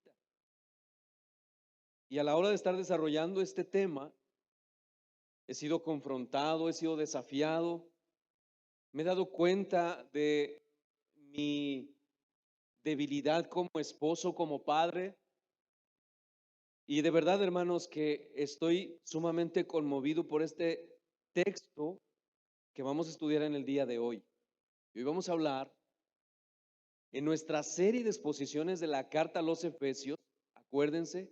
necesita. Y a la hora de estar desarrollando este tema, he sido confrontado, he sido desafiado, me he dado cuenta de mi debilidad como esposo, como padre. Y de verdad, hermanos, que estoy sumamente conmovido por este texto que vamos a estudiar en el día de hoy. Y hoy vamos a hablar en nuestra serie de exposiciones de la carta a los Efesios. Acuérdense,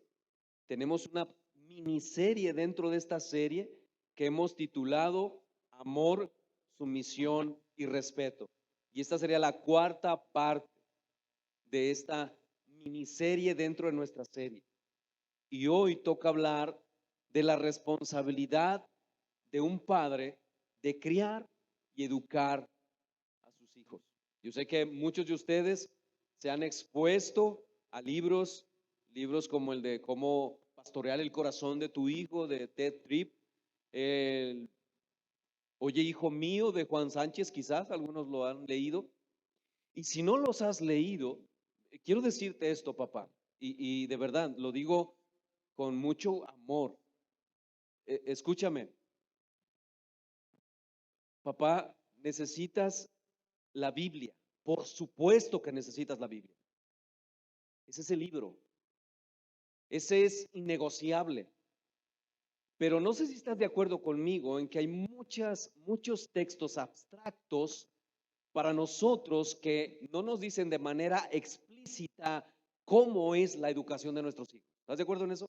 tenemos una miniserie dentro de esta serie que hemos titulado Amor, Sumisión y Respeto. Y esta sería la cuarta parte de esta miniserie dentro de nuestra serie. Y hoy toca hablar de la responsabilidad de un padre de criar y educar a sus hijos. Yo sé que muchos de ustedes se han expuesto a libros como el de Cómo pastorear el corazón de tu hijo, de Ted Tripp, el Oye, hijo mío, de Juan Sánchez, quizás algunos lo han leído. Y si no los has leído, quiero decirte esto, papá, y de verdad lo digo con mucho amor. Escúchame, papá, necesitas la Biblia. Por supuesto que necesitas la Biblia. Ese es el libro. Ese es innegociable. Pero no sé si estás de acuerdo conmigo en que hay muchos textos abstractos para nosotros que no nos dicen de manera explícita cómo es la educación de nuestros hijos. ¿Estás de acuerdo en eso?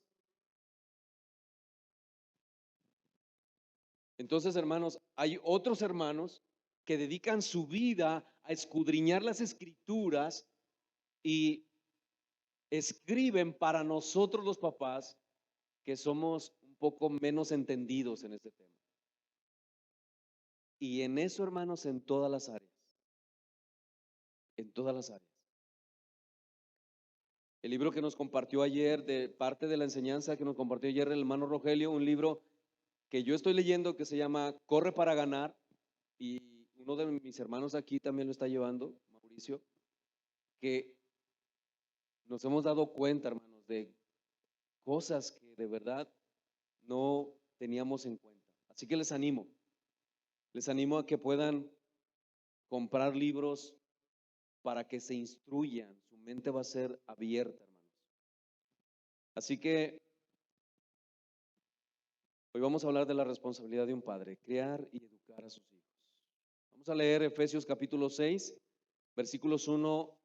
Entonces, hermanos, hay otros hermanos que dedican su vida a escudriñar las escrituras y escriben para nosotros los papás que somos un poco menos entendidos en este tema. Y en eso, hermanos, en todas las áreas, en todas las áreas. El libro que nos compartió ayer, de parte de la enseñanza que nos compartió ayer el hermano Rogelio, un libro que yo estoy leyendo que se llama Corre para ganar, y uno de mis hermanos aquí también lo está llevando, Mauricio, que nos hemos dado cuenta, hermanos, de cosas que de verdad no teníamos en cuenta. Así que les animo a que puedan comprar libros para que se instruyan, su mente va a ser abierta, hermanos. Así que hoy vamos a hablar de la responsabilidad de un padre, criar y educar a sus hijos. Vamos a leer Efesios capítulo 6, versículos 1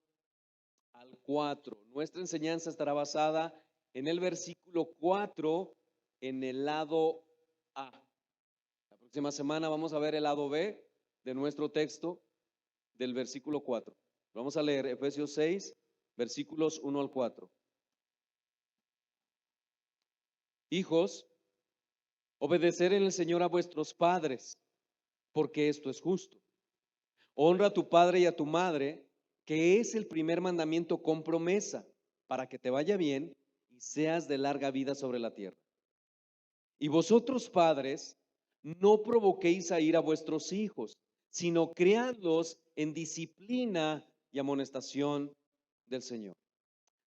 al 4. Nuestra enseñanza estará basada en el versículo 4 en el lado A. La próxima semana vamos a ver el lado B de nuestro texto del versículo 4. Vamos a leer Efesios 6, versículos 1 al 4. Hijos, obedecer en el Señor a vuestros padres, porque esto es justo. Honra a tu padre y a tu madre, que es el primer mandamiento con promesa, para que te vaya bien y seas de larga vida sobre la tierra. Y vosotros, padres, no provoquéis a ir a vuestros hijos, sino criadlos en disciplina y amonestación del Señor.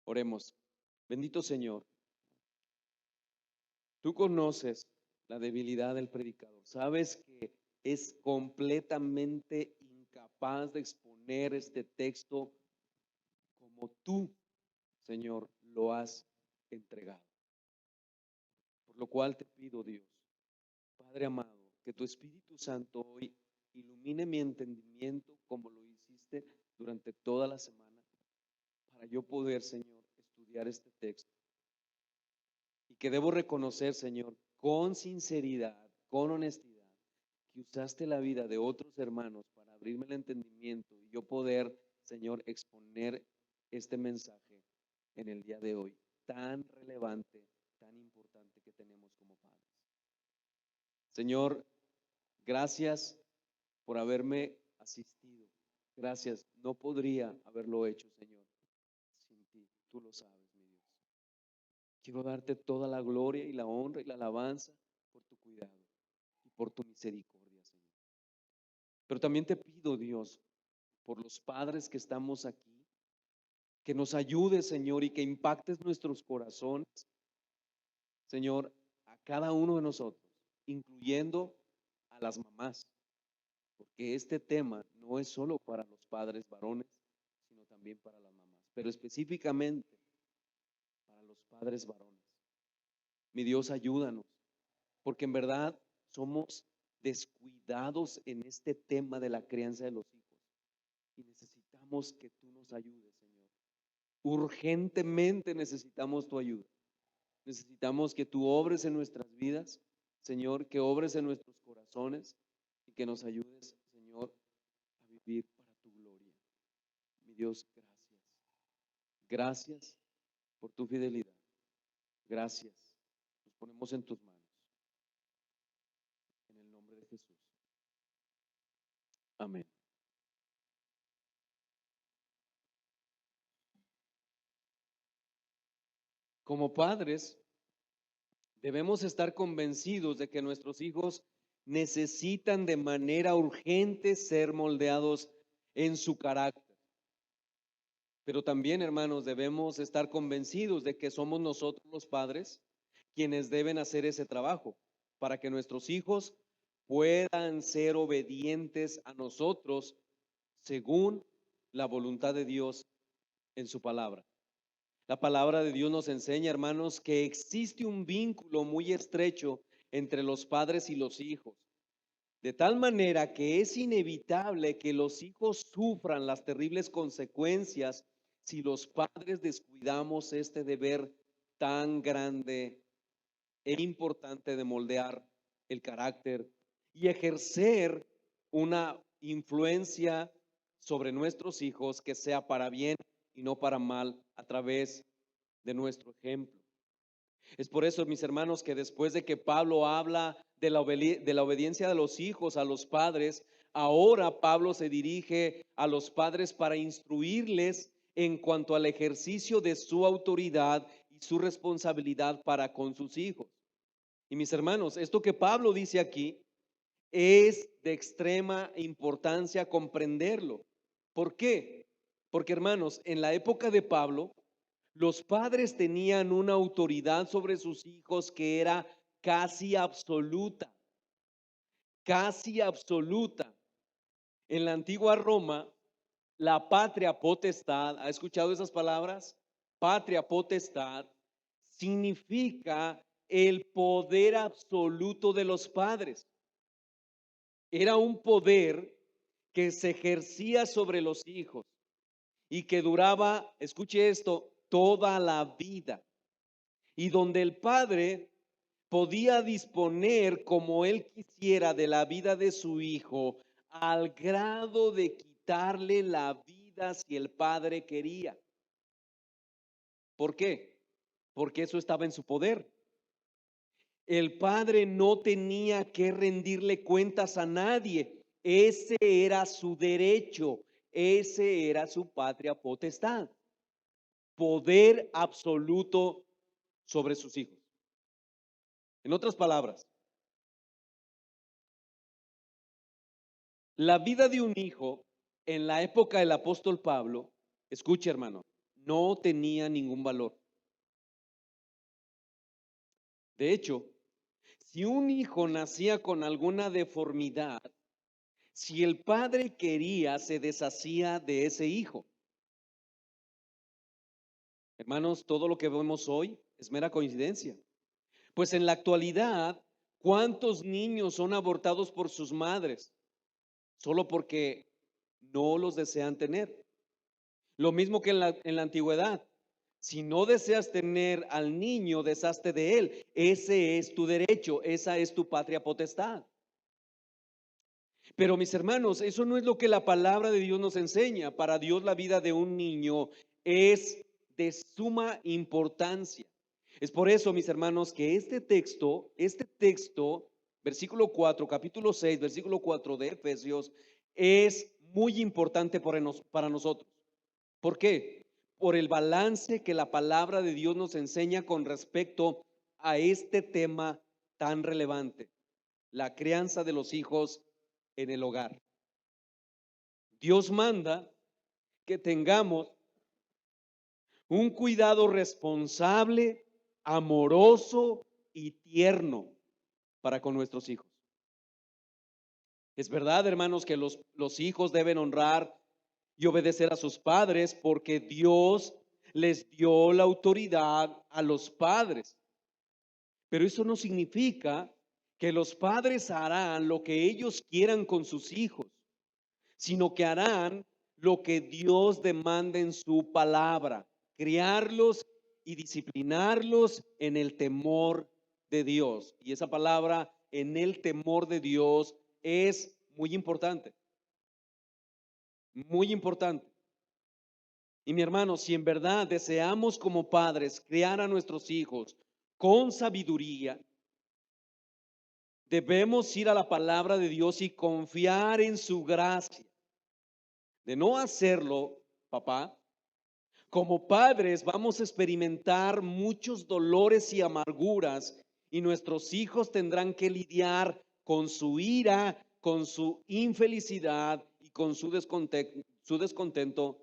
Oremos. Bendito Señor, tú conoces la debilidad del predicador. Sabes que es completamente incapaz de exponer este texto como tú, Señor, lo has entregado. Por lo cual te pido, Dios, Padre amado, que tu Espíritu Santo hoy ilumine mi entendimiento como lo hiciste durante toda la semana, para yo poder, Señor, estudiar este texto. Y que debo reconocer, Señor, con sinceridad, con honestidad, que usaste la vida de otros hermanos para abrirme el entendimiento y yo poder, Señor, exponer este mensaje en el día de hoy, tan relevante, tan importante que tenemos como padres. Señor, gracias por haberme asistido. Gracias. No podría haberlo hecho, Señor, sin ti. Tú lo sabes, mi Dios. Quiero darte toda la gloria y la honra y la alabanza por tu cuidado y por tu misericordia, Señor. Pero también te pido, Dios, por los padres que estamos aquí, que nos ayudes, Señor, y que impactes nuestros corazones, Señor, a cada uno de nosotros, incluyendo a las mamás, porque este tema no es solo para los padres varones, sino también para las mamás, pero específicamente para los padres varones. Mi Dios, ayúdanos, porque en verdad somos descuidados en este tema de la crianza de los hijos y necesitamos que tú nos ayudes, Señor. Urgentemente necesitamos tu ayuda. Necesitamos que tú obres en nuestras vidas, Señor, que obres en nuestros corazones y que nos ayudes, Señor, a vivir para tu gloria. Mi Dios, gracias. Gracias por tu fidelidad. Gracias. Nos ponemos en tus manos. En el nombre de Jesús. Amén. Como padres, debemos estar convencidos de que nuestros hijos necesitan de manera urgente ser moldeados en su carácter. Pero también, hermanos, debemos estar convencidos de que somos nosotros los padres quienes deben hacer ese trabajo para que nuestros hijos puedan ser obedientes a nosotros según la voluntad de Dios en su palabra. La palabra de Dios nos enseña, hermanos, que existe un vínculo muy estrecho entre los padres y los hijos, de tal manera que es inevitable que los hijos sufran las terribles consecuencias si los padres descuidamos este deber tan grande e importante de moldear el carácter y ejercer una influencia sobre nuestros hijos que sea para bien y no para mal a través de nuestro ejemplo. Es por eso, mis hermanos, que después de que Pablo habla de la obediencia de los hijos a los padres, ahora Pablo se dirige a los padres para instruirles en cuanto al ejercicio de su autoridad y su responsabilidad para con sus hijos. Y mis hermanos, esto que Pablo dice aquí es de extrema importancia comprenderlo. ¿Por qué? Porque, hermanos, en la época de Pablo, los padres tenían una autoridad sobre sus hijos que era casi absoluta, casi absoluta. En la antigua Roma, la patria potestad, ¿ha escuchado esas palabras? Patria potestad significa el poder absoluto de los padres. Era un poder que se ejercía sobre los hijos y que duraba, escuche esto, toda la vida. Y donde el padre podía disponer como él quisiera de la vida de su hijo, al grado de quitarle la vida si el padre quería. ¿Por qué? Porque eso estaba en su poder. El padre no tenía que rendirle cuentas a nadie. Ese era su derecho. Ese era su patria potestad. Poder absoluto sobre sus hijos. En otras palabras, la vida de un hijo en la época del apóstol Pablo, escuche hermano, no tenía ningún valor. De hecho, si un hijo nacía con alguna deformidad, si el padre quería, se deshacía de ese hijo. Hermanos, todo lo que vemos hoy es mera coincidencia. Pues en la actualidad, ¿cuántos niños son abortados por sus madres? Solo porque no los desean tener. Lo mismo que en la antigüedad. Si no deseas tener al niño, deshazte de él. Ese es tu derecho, esa es tu patria potestad. Pero mis hermanos, eso no es lo que la palabra de Dios nos enseña. Para Dios la vida de un niño es de suma importancia. Es por eso, mis hermanos, que este texto, versículo 4, capítulo 6, versículo 4 de Efesios, es muy importante para nosotros. ¿Por qué? Por el balance que la palabra de Dios nos enseña con respecto a este tema tan relevante, la crianza de los hijos en el hogar. Dios manda que tengamos un cuidado responsable, amoroso y tierno para con nuestros hijos. Es verdad, hermanos, que los hijos deben honrar y obedecer a sus padres porque Dios les dio la autoridad a los padres. Pero eso no significa que los padres harán lo que ellos quieran con sus hijos, sino que harán lo que Dios demanda en su palabra, criarlos y disciplinarlos en el temor de Dios. Y esa palabra, en el temor de Dios, es muy importante, muy importante. Y mi hermano, si en verdad deseamos como padres criar a nuestros hijos con sabiduría, debemos ir a la palabra de Dios y confiar en su gracia. De no hacerlo, papá, como padres vamos a experimentar muchos dolores y amarguras y nuestros hijos tendrán que lidiar con su ira, con su infelicidad y con su descontento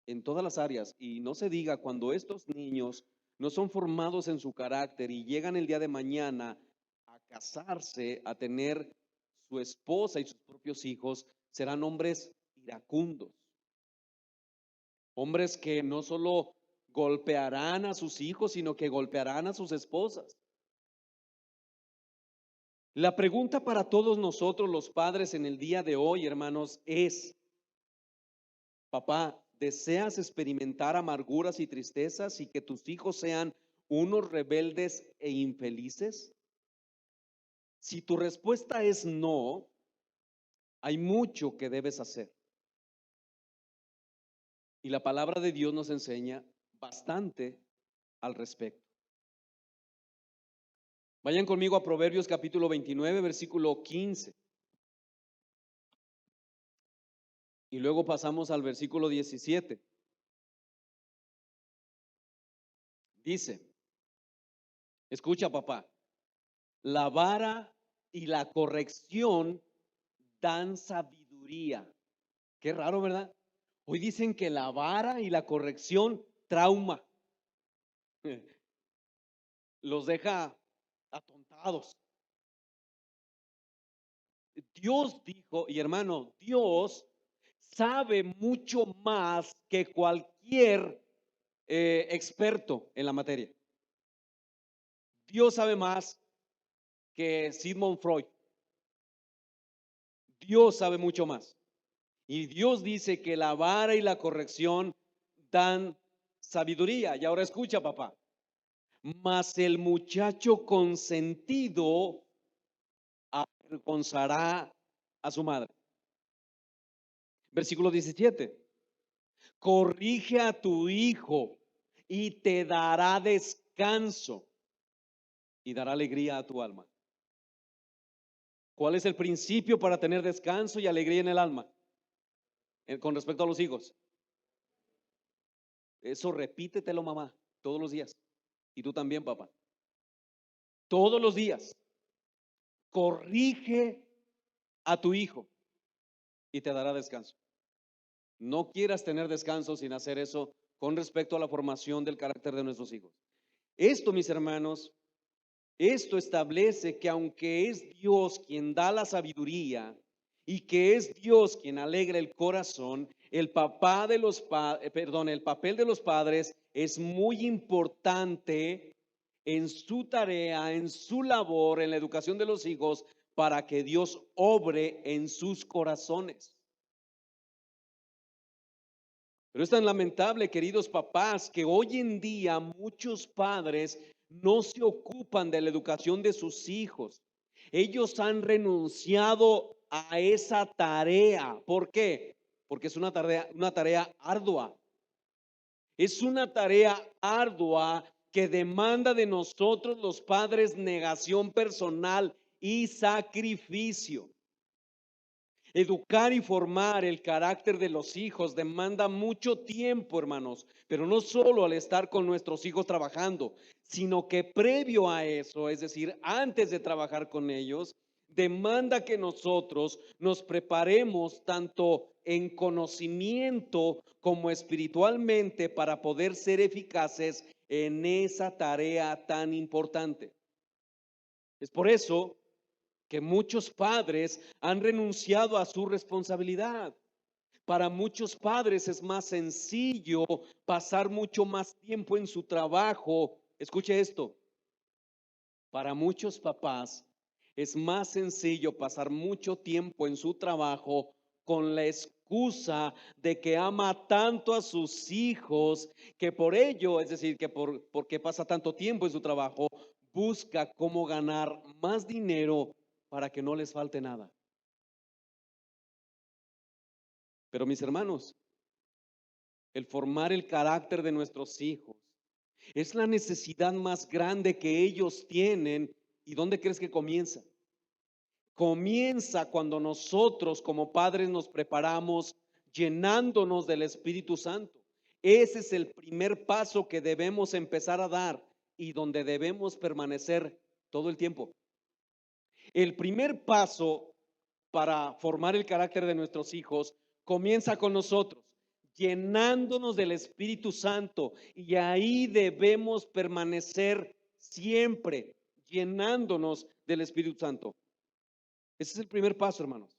en todas las áreas. Y no se diga cuando estos niños no son formados en su carácter y llegan el día de mañana a casarse, a tener su esposa y sus propios hijos, serán hombres iracundos. Hombres que no solo golpearán a sus hijos, sino que golpearán a sus esposas. La pregunta para todos nosotros los padres en el día de hoy, hermanos, es, papá, ¿deseas experimentar amarguras y tristezas y que tus hijos sean unos rebeldes e infelices? Si tu respuesta es no, hay mucho que debes hacer. Y la palabra de Dios nos enseña bastante al respecto. Vayan conmigo a Proverbios capítulo 29, versículo 15. Y luego pasamos al versículo 17. Dice, escucha papá, la vara y la corrección dan sabiduría. Qué raro, ¿verdad? Hoy dicen que la vara y la corrección trauma. Los deja atontados. Dios dijo, y hermano, Dios sabe mucho más que cualquier experto en la materia. Dios sabe más que Sigmund Freud. Dios sabe mucho más. Y Dios dice que la vara y la corrección dan sabiduría. Y ahora escucha, papá. Mas el muchacho consentido avergonzará a su madre. Versículo 17. Corrige a tu hijo y te dará descanso y dará alegría a tu alma. ¿Cuál es el principio para tener descanso y alegría en el alma? Con respecto a los hijos. Eso repítetelo, mamá, todos los días. Y tú también, papá. Todos los días. Corrige a tu hijo y te dará descanso. No quieras tener descanso sin hacer eso con respecto a la formación del carácter de nuestros hijos. Esto, mis hermanos, esto establece que aunque es Dios quien da la sabiduría y que es Dios quien alegra el corazón, el papel de los padres es muy importante en su tarea, en su labor, en la educación de los hijos, para que Dios obre en sus corazones. Pero es tan lamentable, queridos papás, que hoy en día muchos padres no se ocupan de la educación de sus hijos. Ellos han renunciado a esa tarea. ¿Por qué? Porque es una tarea ardua. Es una tarea ardua que demanda de nosotros los padres negación personal y sacrificio. Educar y formar el carácter de los hijos demanda mucho tiempo, hermanos, pero no solo al estar con nuestros hijos trabajando, sino que previo a eso, es decir, antes de trabajar con ellos, demanda que nosotros nos preparemos tanto en conocimiento como espiritualmente para poder ser eficaces en esa tarea tan importante. Es por eso que muchos padres han renunciado a su responsabilidad. Para muchos padres es más sencillo pasar mucho más tiempo en su trabajo. Escuche esto, para muchos papás es más sencillo pasar mucho tiempo en su trabajo con la excusa de que ama tanto a sus hijos que por ello, es decir, que porque pasa tanto tiempo en su trabajo, busca cómo ganar más dinero para que no les falte nada. Pero mis hermanos, el formar el carácter de nuestros hijos es la necesidad más grande que ellos tienen. ¿Y dónde crees que comienza? Comienza cuando nosotros como padres nos preparamos llenándonos del Espíritu Santo. Ese es el primer paso que debemos empezar a dar y donde debemos permanecer todo el tiempo. El primer paso para formar el carácter de nuestros hijos comienza con nosotros, llenándonos del Espíritu Santo, y ahí debemos permanecer siempre, llenándonos del Espíritu Santo. Ese es el primer paso, hermanos.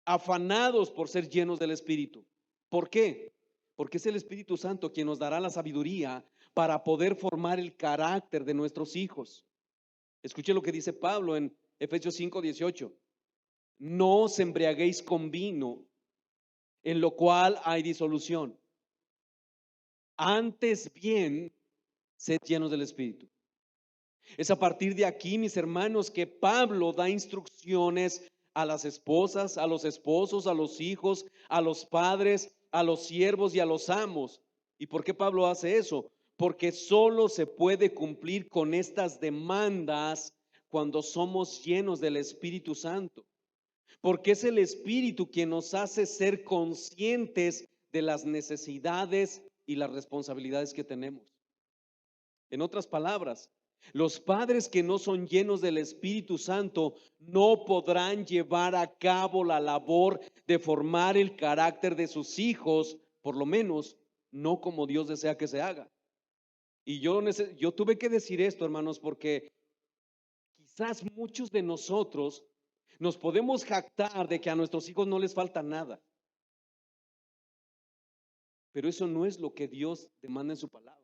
Afanados por ser llenos del Espíritu. ¿Por qué? Porque es el Espíritu Santo quien nos dará la sabiduría para poder formar el carácter de nuestros hijos. Escuche lo que dice Pablo en Efesios 5:18. No os embriaguéis con vino, en lo cual hay disolución. Antes bien, sed llenos del Espíritu. Es a partir de aquí, mis hermanos, que Pablo da instrucciones a las esposas, a los esposos, a los hijos, a los padres, a los siervos y a los amos. ¿Y por qué Pablo hace eso? Porque solo se puede cumplir con estas demandas cuando somos llenos del Espíritu Santo. Porque es el Espíritu quien nos hace ser conscientes de las necesidades y las responsabilidades que tenemos. En otras palabras, los padres que no son llenos del Espíritu Santo no podrán llevar a cabo la labor de formar el carácter de sus hijos, por lo menos no como Dios desea que se haga. Y yo tuve que decir esto, hermanos, porque quizás muchos de nosotros nos podemos jactar de que a nuestros hijos no les falta nada, pero eso no es lo que Dios demanda en su palabra.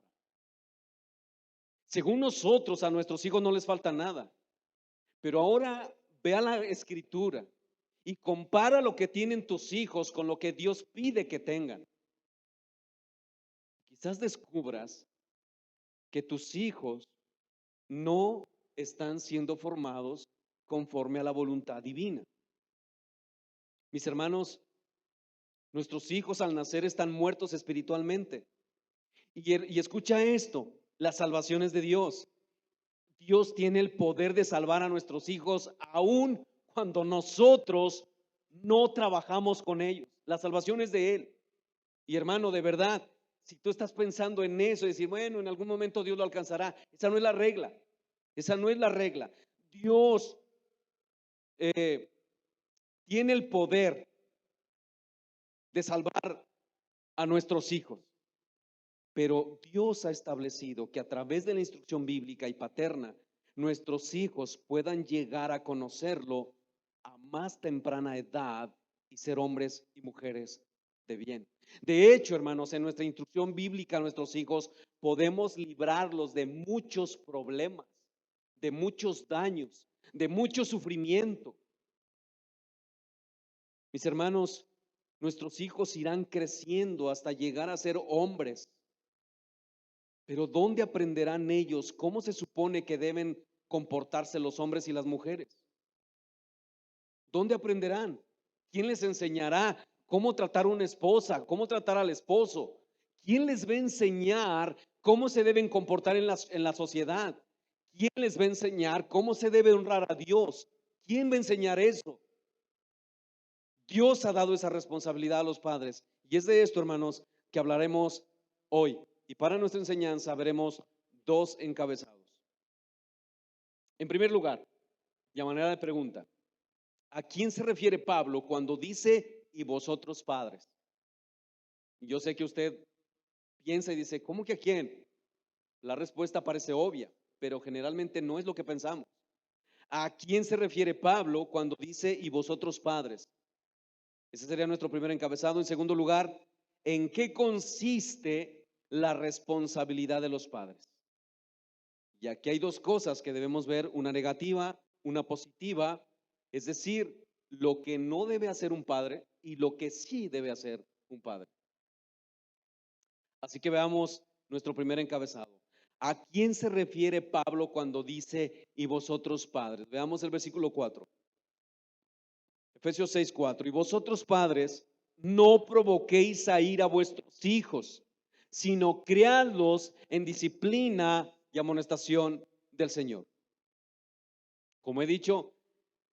Según nosotros, a nuestros hijos no les falta nada, pero ahora vea la escritura y compara lo que tienen tus hijos con lo que Dios pide que tengan. Quizás descubras que tus hijos no están siendo formados conforme a la voluntad divina. Mis hermanos, nuestros hijos al nacer están muertos espiritualmente. Y escucha esto, las salvaciones de Dios. Dios tiene el poder de salvar a nuestros hijos aun cuando nosotros no trabajamos con ellos. La salvación es de Él. Y hermano, de verdad, si tú estás pensando en eso y decir, bueno, en algún momento Dios lo alcanzará, esa no es la regla. Esa no es la regla. Dios tiene el poder de salvar a nuestros hijos. Pero Dios ha establecido que a través de la instrucción bíblica y paterna, nuestros hijos puedan llegar a conocerlo a más temprana edad y ser hombres y mujeres de bien. De hecho, hermanos, en nuestra instrucción bíblica a nuestros hijos podemos librarlos de muchos problemas, de muchos daños, de mucho sufrimiento. Mis hermanos, nuestros hijos irán creciendo hasta llegar a ser hombres. Pero ¿dónde aprenderán ellos cómo se supone que deben comportarse los hombres y las mujeres? ¿Dónde aprenderán? ¿Quién les enseñará cómo tratar a una esposa, cómo tratar al esposo? ¿Quién les va a enseñar cómo se deben comportar en la sociedad? ¿Quién les va a enseñar cómo se debe honrar a Dios? ¿Quién va a enseñar eso? Dios ha dado esa responsabilidad a los padres. Y es de esto, hermanos, que hablaremos hoy. Y para nuestra enseñanza veremos dos encabezados. En primer lugar, Y a manera de pregunta, ¿a quién se refiere Pablo cuando dice y vosotros padres? Y yo sé que usted piensa y dice, ¿cómo que a quién? La respuesta parece obvia, pero generalmente no es lo que pensamos. ¿A quién se refiere Pablo cuando dice y vosotros padres? Ese sería nuestro primer encabezado. En segundo lugar, ¿en qué consiste la responsabilidad de los padres? Y aquí hay dos cosas que debemos ver, una negativa, una positiva, es decir, lo que no debe hacer un padre y lo que sí debe hacer un padre. Así que veamos nuestro primer encabezado. ¿A quién se refiere Pablo cuando dice y vosotros padres? Veamos el versículo 4. Efesios 6:4. Y vosotros padres, no provoquéis a ir a vuestros hijos, sino criadlos en disciplina y amonestación del Señor. Como he dicho,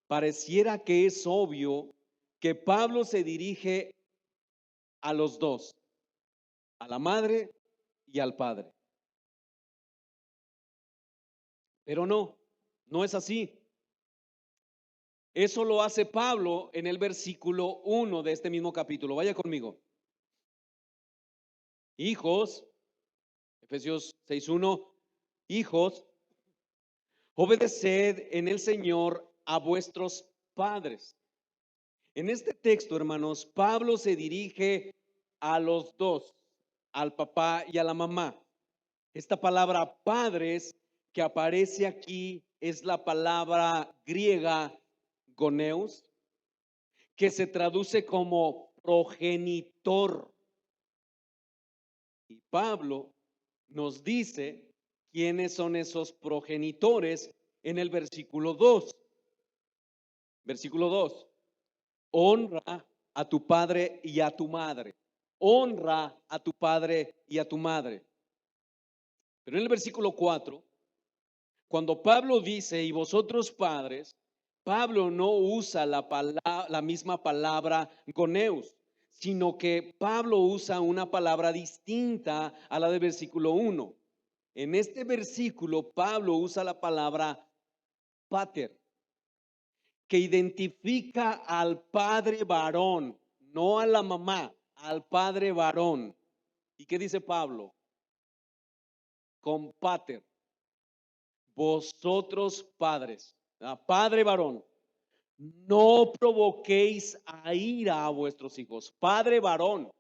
pareciera que es obvio que Pablo se dirige a los dos, a la madre y al padre. Pero no, no es así. Eso lo hace Pablo en el versículo 1 de este mismo capítulo. Vaya conmigo. Hijos, Efesios 6:1, hijos, obedeced en el Señor a vuestros padres. En este texto, hermanos, Pablo se dirige a los dos, al papá y a la mamá. Esta palabra padres que aparece aquí es la palabra griega goneus, que se traduce como progenitor. Y Pablo nos dice quiénes son esos progenitores en el versículo 2. Versículo 2. Honra a tu padre y a tu madre. Honra a tu padre y a tu madre. Pero en el versículo 4, cuando Pablo dice, y vosotros padres, Pablo no usa la misma palabra goneus, sino que Pablo usa una palabra distinta a la del versículo 1. En este versículo, Pablo usa la palabra pater, que identifica al padre varón, no a la mamá, al padre varón. ¿Y qué dice Pablo? Con pater, vosotros padres, padre varón, no provoquéis a ira a vuestros hijos. Padre varón.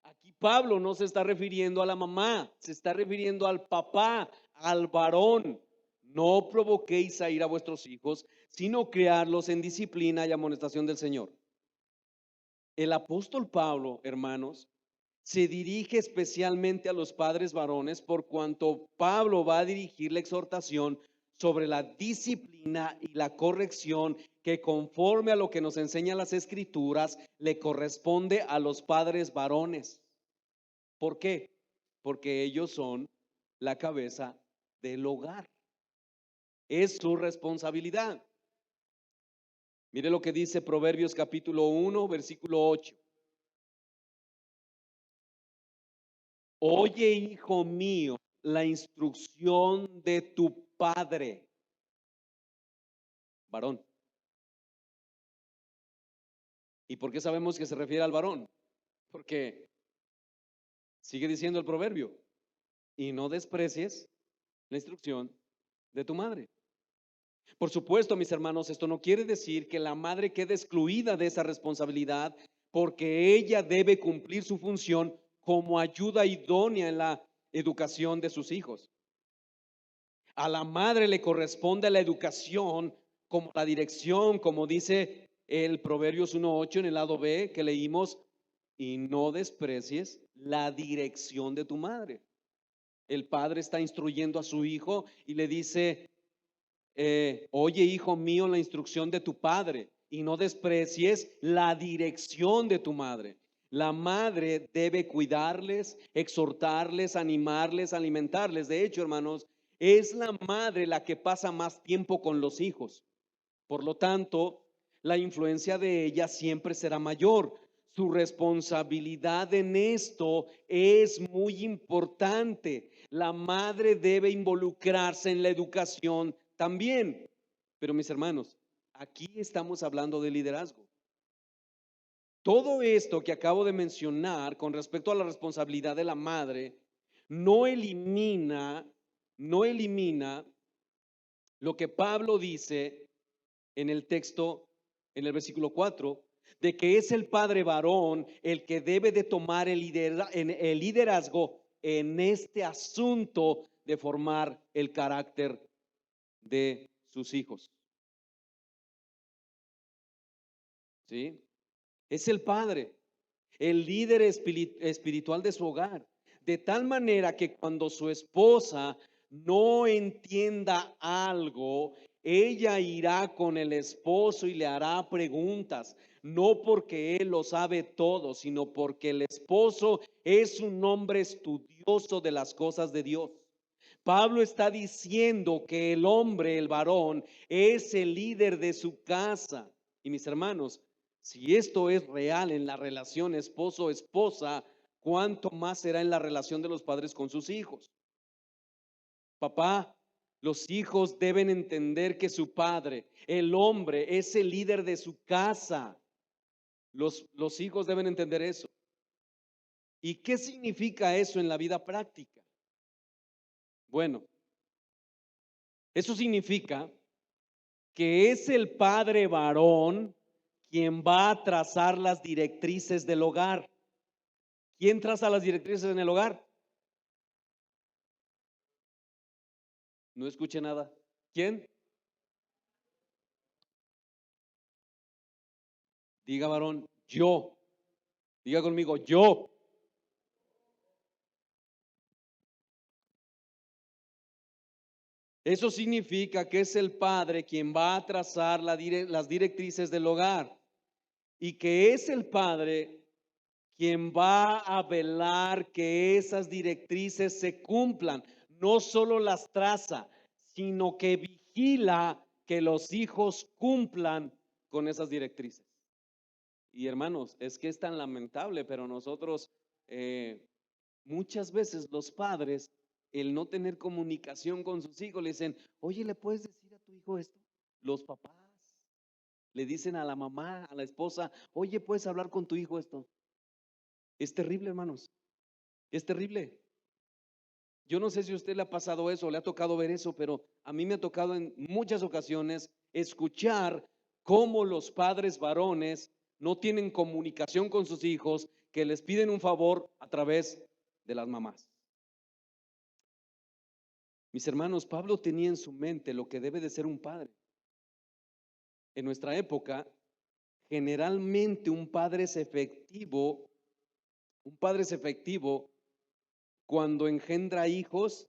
Aquí Pablo no se está refiriendo a la mamá, se está refiriendo al papá, al varón. No provoquéis a ira a vuestros hijos, sino criarlos en disciplina y amonestación del Señor. El apóstol Pablo, hermanos, se dirige especialmente a los padres varones por cuanto Pablo va a dirigir la exhortación sobre la disciplina y la corrección que conforme a lo que nos enseñan las escrituras le corresponde a los padres varones. ¿Por qué? Porque ellos son la cabeza del hogar. Es su responsabilidad. Mire lo que dice Proverbios capítulo 1, versículo 8. Oye, hijo mío, la instrucción de tu padre, varón. ¿Y por qué sabemos que se refiere al varón? Porque sigue diciendo el proverbio, y no desprecies la instrucción de tu madre. Por supuesto, mis hermanos, esto no quiere decir que la madre quede excluida de esa responsabilidad, porque ella debe cumplir su función como ayuda idónea en la educación de sus hijos. A la madre le corresponde la educación como la dirección, como dice el Proverbios 1:8 en el lado B que leímos, y no desprecies la dirección de tu madre. El padre está instruyendo a su hijo y le dice, oye, hijo mío, la instrucción de tu padre y no desprecies la dirección de tu madre. La madre debe cuidarles, exhortarles, animarles, alimentarles. De hecho, hermanos, es la madre la que pasa más tiempo con los hijos. Por lo tanto, la influencia de ella siempre será mayor. Su responsabilidad en esto es muy importante. La madre debe involucrarse en la educación también. Pero mis hermanos, aquí estamos hablando de liderazgo. Todo esto que acabo de mencionar con respecto a la responsabilidad de la madre no elimina, no elimina lo que Pablo dice en el texto, en el versículo 4, de que es el padre varón el que debe de tomar el liderazgo en este asunto de formar el carácter de sus hijos. ¿Sí? Es el padre, el líder espiritual de su hogar, de tal manera que cuando su esposa no entienda algo, ella irá con el esposo y le hará preguntas, no porque él lo sabe todo, sino porque el esposo es un hombre estudioso de las cosas de Dios. Pablo está diciendo que el hombre, el varón, es el líder de su casa. Y mis hermanos, si esto es real en la relación esposo-esposa, ¿cuánto más será en la relación de los padres con sus hijos? Papá, los hijos deben entender que su padre, el hombre, es el líder de su casa. Los hijos deben entender eso. ¿Y qué significa eso en la vida práctica? Bueno, eso significa que es el padre varón quien va a trazar las directrices del hogar. ¿Quién traza las directrices en el hogar? No escuché nada. ¿Quién? Diga varón, yo. Diga conmigo, yo. Eso significa que es el padre quien va a trazar las directrices del hogar y que es el padre quien va a velar que esas directrices se cumplan. No solo las traza, sino que vigila que los hijos cumplan con esas directrices. Y hermanos, es que es tan lamentable, pero nosotros muchas veces los padres, el no tener comunicación con sus hijos, le dicen, oye, ¿le puedes decir a tu hijo esto? Los papás le dicen a la mamá, a la esposa, oye, ¿puedes hablar con tu hijo esto? Es terrible, hermanos, es terrible. Yo no sé si a usted le ha pasado eso, le ha tocado ver eso, pero a mí me ha tocado en muchas ocasiones escuchar cómo los padres varones no tienen comunicación con sus hijos, que les piden un favor a través de las mamás. Mis hermanos, Pablo tenía en su mente lo que debe de ser un padre. En nuestra época, generalmente un padre es efectivo cuando engendra hijos,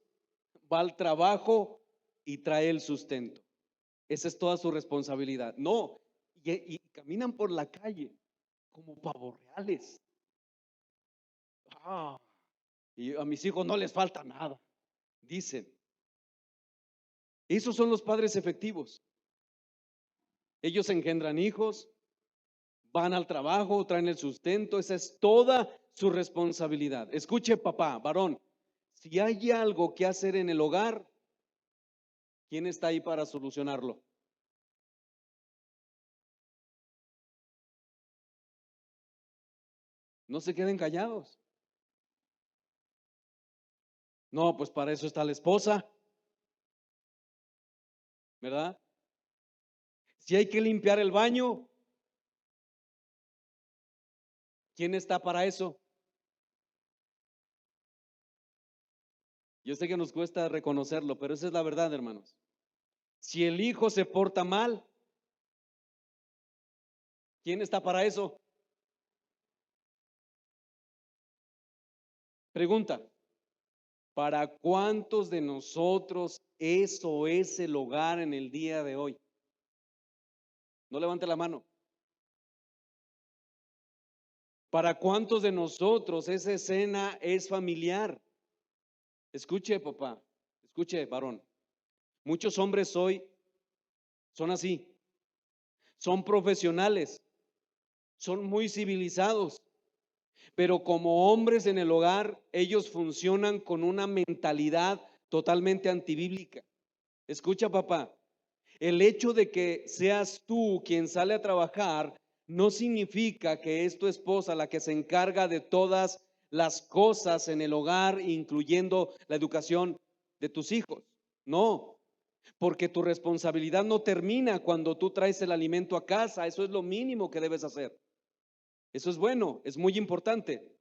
va al trabajo y trae el sustento. Esa es toda su responsabilidad. No, y caminan por la calle como pavos reales. Ah, y a mis hijos no les falta nada, dicen. Esos son los padres efectivos. Ellos engendran hijos, van al trabajo, traen el sustento, esa es toda su responsabilidad. Escuche, papá, varón, si hay algo que hacer en el hogar, ¿quién está ahí para solucionarlo? No se queden callados. No, pues para eso está la esposa, ¿verdad? Si hay que limpiar el baño, ¿quién está para eso? Yo sé que nos cuesta reconocerlo, pero esa es la verdad, hermanos. Si el hijo se porta mal, ¿quién está para eso? Pregunta, ¿para cuántos de nosotros eso es el hogar en el día de hoy? No levante la mano. ¿Para cuántos de nosotros esa escena es familiar? Escuche, papá, escuche, varón. Muchos hombres hoy son así, son profesionales, son muy civilizados, pero como hombres en el hogar, ellos funcionan con una mentalidad totalmente antibíblica. Escucha, papá, El hecho de que seas tú quien sale a trabajar no significa que es tu esposa la que se encarga de todas las cosas en el hogar, incluyendo la educación de tus hijos. No, porque tu responsabilidad no termina cuando tú traes el alimento a casa. Eso es lo mínimo que debes hacer. Eso es bueno, es muy importante.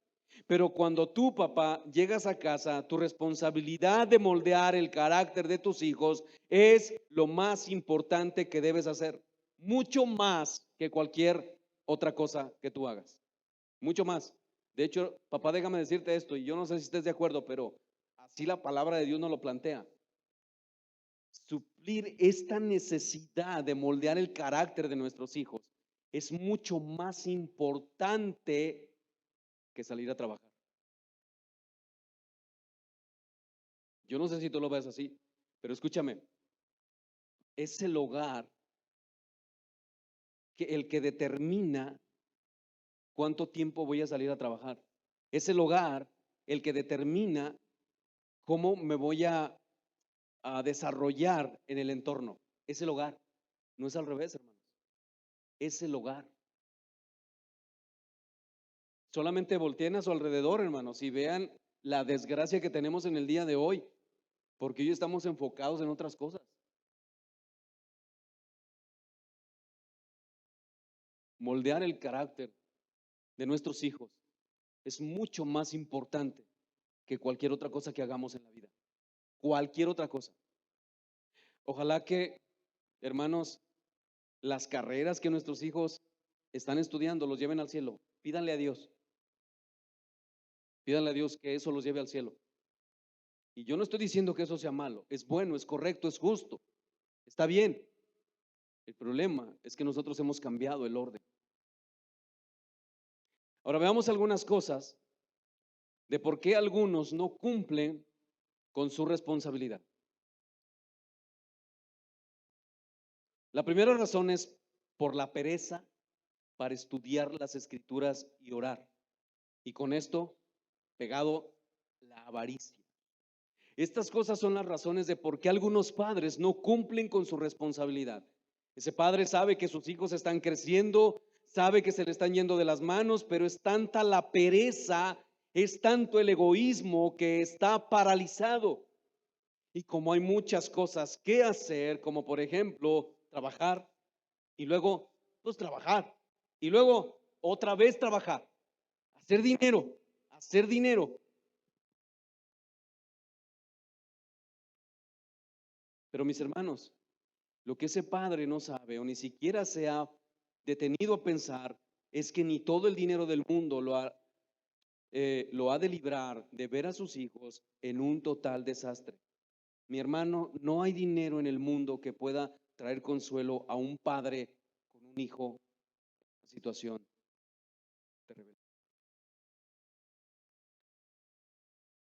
Pero cuando tú, papá, llegas a casa, tu responsabilidad de moldear el carácter de tus hijos es lo más importante que debes hacer. Mucho más que cualquier otra cosa que tú hagas. Mucho más. De hecho, papá, déjame decirte esto, y yo no sé si estés de acuerdo, pero así la palabra de Dios nos lo plantea. Suplir esta necesidad de moldear el carácter de nuestros hijos es mucho más importante que salir a trabajar. Yo no sé si tú lo ves así, pero escúchame, es el hogar el que determina cuánto tiempo voy a salir a trabajar. Es el hogar el que determina cómo me voy a desarrollar en el entorno. Es el hogar, no es al revés, hermanos. Es el hogar. Solamente volteen a su alrededor, hermanos, y vean la desgracia que tenemos en el día de hoy, porque hoy estamos enfocados en otras cosas. Moldear el carácter de nuestros hijos es mucho más importante que cualquier otra cosa que hagamos en la vida. Cualquier otra cosa. Ojalá que, hermanos, las carreras que nuestros hijos están estudiando los lleven al cielo. Pídanle a Dios. Pídanle a Dios que eso los lleve al cielo. Y yo no estoy diciendo que eso sea malo. Es bueno, es correcto, es justo. Está bien. El problema es que nosotros hemos cambiado el orden. Ahora veamos algunas cosas de por qué algunos no cumplen con su responsabilidad. La primera razón es por la pereza para estudiar las escrituras y orar. Y con esto, pegado, la avaricia. Estas cosas son las razones de por qué algunos padres no cumplen con su responsabilidad. Ese padre sabe que sus hijos están creciendo, sabe que se le están yendo de las manos, pero es tanta la pereza, es tanto el egoísmo que está paralizado. Y como hay muchas cosas que hacer, como por ejemplo trabajar y luego pues trabajar y luego otra vez trabajar, hacer dinero. Pero mis hermanos, lo que ese padre no sabe o ni siquiera se ha detenido a pensar es que ni todo el dinero del mundo lo ha de librar de ver a sus hijos en un total desastre. Mi hermano, no hay dinero en el mundo que pueda traer consuelo a un padre con un hijo en situación de rebelión.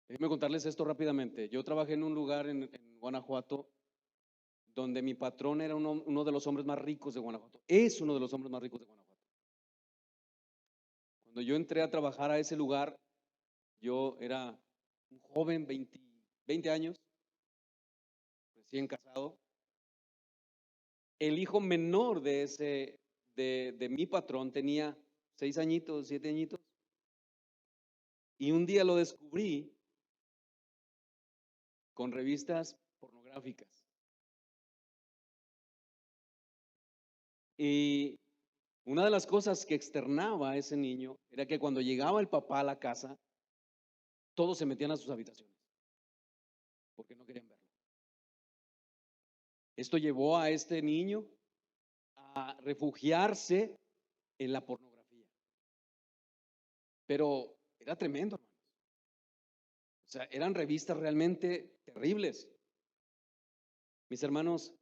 Déjenme contarles esto rápidamente. Yo trabajé en un lugar en Guanajuato donde mi patrón era uno de los hombres más ricos de Guanajuato. Es uno de los hombres más ricos de Guanajuato. Cuando yo entré a trabajar a ese lugar, yo era un joven, 20 años, recién casado. El hijo menor de mi patrón tenía 6 añitos, 7 añitos. Y un día lo descubrí con revistas pornográficas. Y una de las cosas que externaba a ese niño era que cuando llegaba el papá a la casa, todos se metían a sus habitaciones porque no querían verlo. Esto llevó a este niño a refugiarse en la pornografía. Pero era tremendo, hermanos. O sea, eran revistas realmente terribles. Mis hermanos,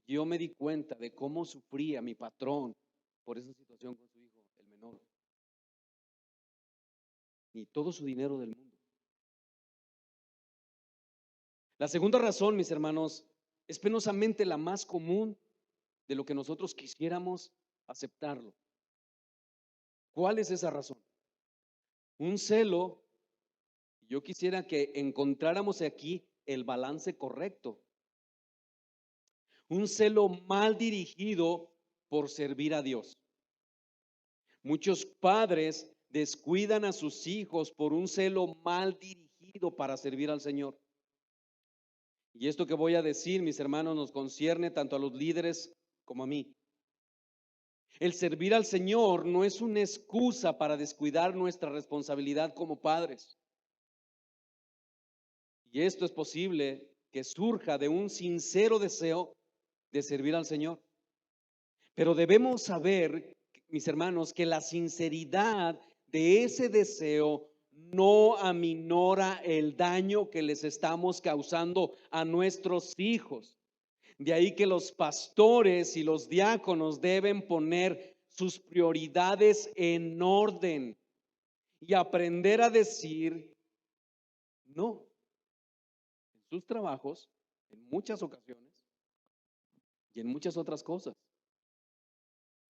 yo me di cuenta de cómo sufría mi patrón por esa situación con su hijo, el menor. Ni todo su dinero del mundo. La segunda razón, mis hermanos, es penosamente la más común de lo que nosotros quisiéramos aceptarlo. ¿Cuál es esa razón? Un celo. Yo quisiera que encontráramos aquí el balance correcto. un celo mal dirigido por servir a Dios. Muchos padres descuidan a sus hijos por un celo mal dirigido para servir al Señor. Y esto que voy a decir, mis hermanos, nos concierne tanto a los líderes como a mí. El servir al Señor no es una excusa para descuidar nuestra responsabilidad como padres. Y esto es posible que surja de un sincero deseo de servir al Señor. Pero debemos saber, mis hermanos, que la sinceridad de ese deseo no aminora el daño que les estamos causando a nuestros hijos. De ahí que los pastores y los diáconos deben poner sus prioridades en orden y aprender a decir no en sus trabajos, en muchas ocasiones y en muchas otras cosas.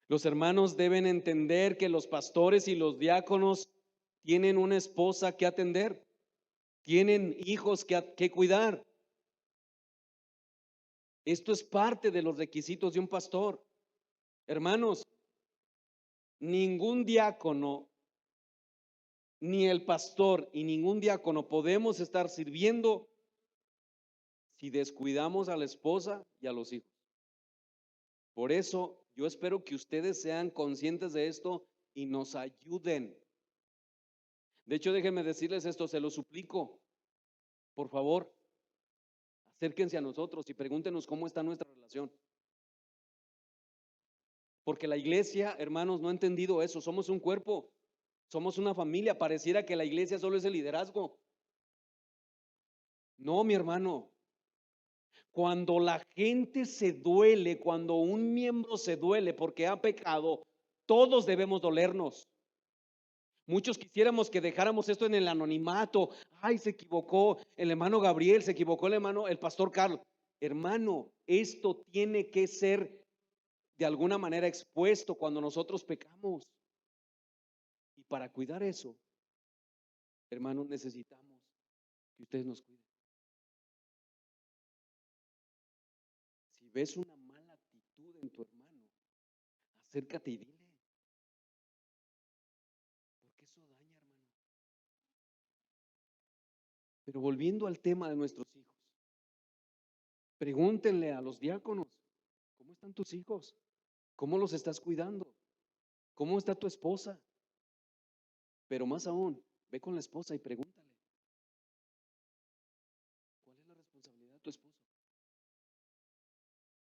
Los hermanos deben entender que los pastores y los diáconos tienen una esposa que atender, tienen hijos que cuidar. Esto es parte de los requisitos de un pastor. Hermanos, ningún diácono, ni el pastor y ningún diácono podemos estar sirviendo si descuidamos a la esposa y a los hijos. Por eso yo espero que ustedes sean conscientes de esto y nos ayuden. De hecho, déjenme decirles esto, se lo suplico. Por favor, acérquense a nosotros y pregúntenos cómo está nuestra relación. Porque la iglesia, hermanos, no ha entendido eso. Somos un cuerpo, somos una familia. Pareciera que la iglesia solo es el liderazgo. No, mi hermano. Cuando la gente se duele, cuando un miembro se duele porque ha pecado, todos debemos dolernos. Muchos quisiéramos que dejáramos esto en el anonimato. Ay, se equivocó el hermano Gabriel, se equivocó el pastor Carlos. Hermano, esto tiene que ser de alguna manera expuesto cuando nosotros pecamos. Y para cuidar eso, hermanos, necesitamos que ustedes nos cuiden. Si ves una mala actitud en tu hermano, acércate y dile, porque eso daña, hermano. Pero volviendo al tema de nuestros hijos, pregúntenle a los diáconos, ¿cómo están tus hijos? ¿Cómo los estás cuidando? ¿Cómo está tu esposa? Pero más aún, ve con la esposa y pregúntale, ¿cuál es la responsabilidad de tu esposo?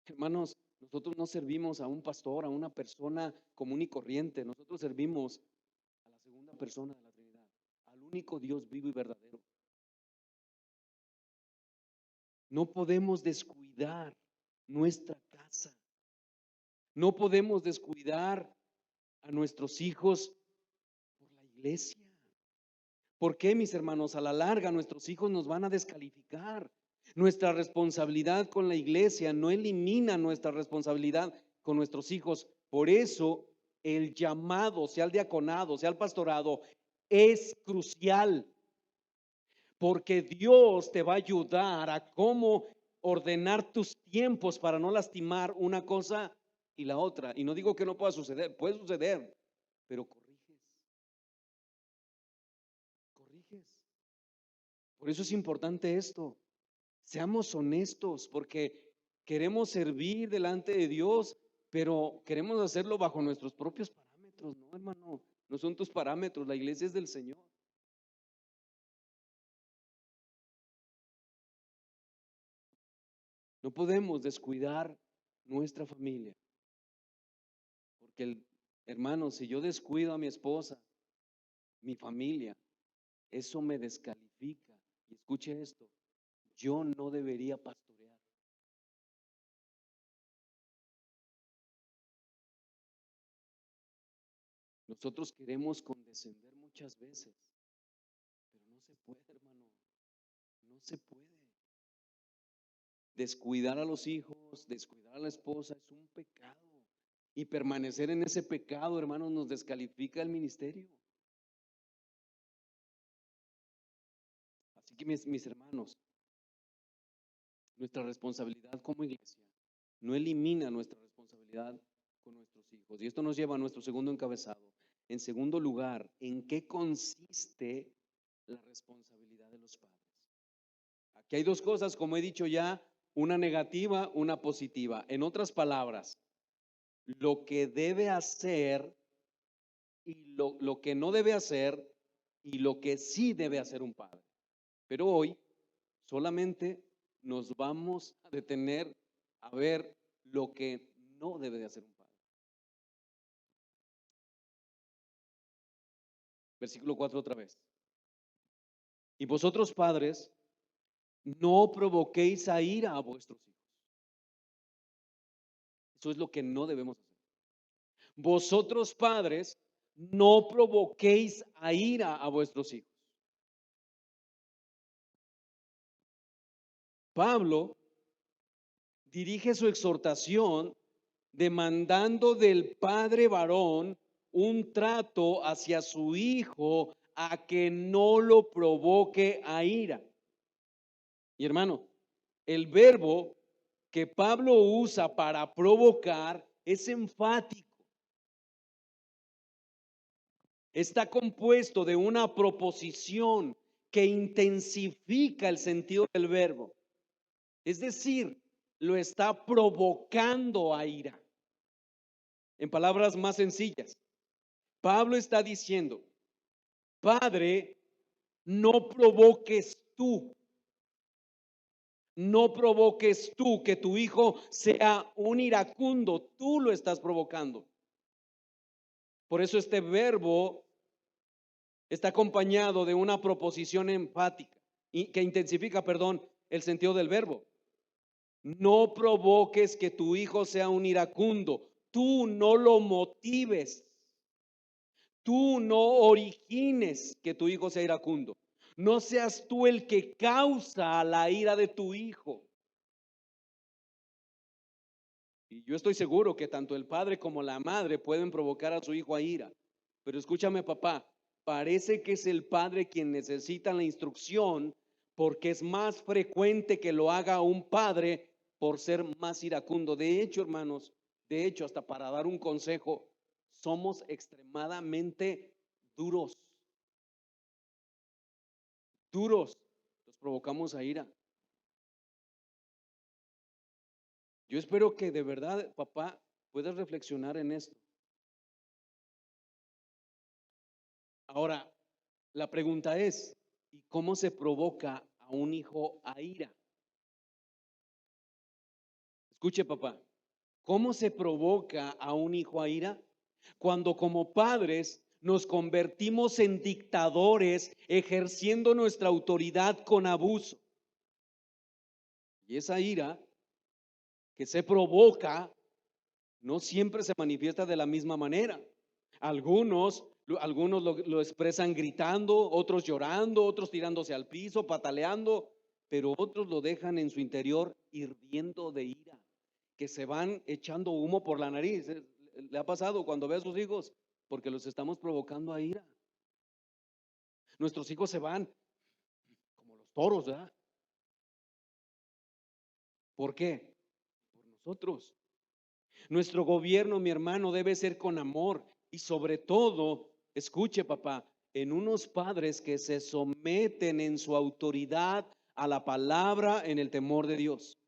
Hermanos, nosotros no servimos a un pastor, a una persona común y corriente. Nosotros servimos a la segunda persona de la Trinidad, al único Dios vivo y verdadero. No podemos descuidar nuestra casa. No podemos descuidar a nuestros hijos por la iglesia. ¿Por qué, mis hermanos? A la larga nuestros hijos nos van a descalificar. Nuestra responsabilidad con la iglesia no elimina nuestra responsabilidad con nuestros hijos. Por eso el llamado, sea el diaconado, sea el pastorado, es crucial. Porque Dios te va a ayudar a cómo ordenar tus tiempos para no lastimar una cosa y la otra. Y no digo que no pueda suceder, puede suceder, pero corriges. Por eso es importante esto. Seamos honestos, porque queremos servir delante de Dios, pero queremos hacerlo bajo nuestros propios parámetros. No, hermano, no son tus parámetros, la iglesia es del Señor. No podemos descuidar nuestra familia, porque hermano, si yo descuido a mi esposa, mi familia, eso me descalifica. Y escuche esto, yo no debería pastorear. Nosotros queremos condescender muchas veces, pero no se puede, hermano, no se puede. Descuidar a los hijos, descuidar a la esposa es un pecado. Y permanecer en ese pecado, hermanos, nos descalifica el ministerio. Así que mis hermanos, nuestra responsabilidad como iglesia no elimina nuestra responsabilidad con nuestros hijos. Y esto nos lleva a nuestro segundo encabezado. En segundo lugar, ¿en qué consiste la responsabilidad de los padres? Aquí hay dos cosas, como he dicho ya, una negativa, una positiva. En otras palabras, lo que debe hacer y lo que no debe hacer y lo que sí debe hacer un padre. Pero hoy solamente nos vamos a detener a ver lo que no debe de hacer un padre. Versículo 4 otra vez. Y vosotros padres, no provoquéis a ira a vuestros hijos. Eso es lo que no debemos hacer. Vosotros padres, no provoquéis a ira a vuestros hijos. Pablo dirige su exhortación demandando del padre varón un trato hacia su hijo a que no lo provoque a ira. Y hermano, el verbo que Pablo usa para provocar es enfático. Está compuesto de una proposición que intensifica el sentido del verbo. Es decir, lo está provocando a ira. En palabras más sencillas, Pablo está diciendo, Padre, no provoques tú, no provoques tú que tu hijo sea un iracundo, tú lo estás provocando. Por eso este verbo está acompañado de una proposición enfática y que intensifica, el sentido del verbo. No provoques que tu hijo sea un iracundo, tú no lo motives. Tú no origines que tu hijo sea iracundo. No seas tú el que causa la ira de tu hijo. Y yo estoy seguro que tanto el padre como la madre pueden provocar a su hijo a ira. Pero escúchame, papá, parece que es el padre quien necesita la instrucción porque es más frecuente que lo haga un padre por ser más iracundo. De hecho, hermanos, hasta para dar un consejo, somos extremadamente duros. Los provocamos a ira. Yo espero que de verdad, papá, puedas reflexionar en esto. Ahora, la pregunta es, ¿y cómo se provoca a un hijo a ira? Escuche, papá, ¿cómo se provoca a un hijo a ira? Cuando como padres nos convertimos en dictadores ejerciendo nuestra autoridad con abuso. Y esa ira que se provoca no siempre se manifiesta de la misma manera. Algunos lo expresan gritando, otros llorando, otros tirándose al piso, pataleando, pero otros lo dejan en su interior hirviendo de ira, que se van echando humo por la nariz. ¿Le ha pasado cuando ve a sus hijos? Porque los estamos provocando a ira. Nuestros hijos se van como los toros, ¿verdad? ¿Por qué? Por nosotros. Nuestro gobierno, mi hermano, debe ser con amor y sobre todo, escuche, papá, en unos padres que se someten en su autoridad a la palabra en el temor de Dios,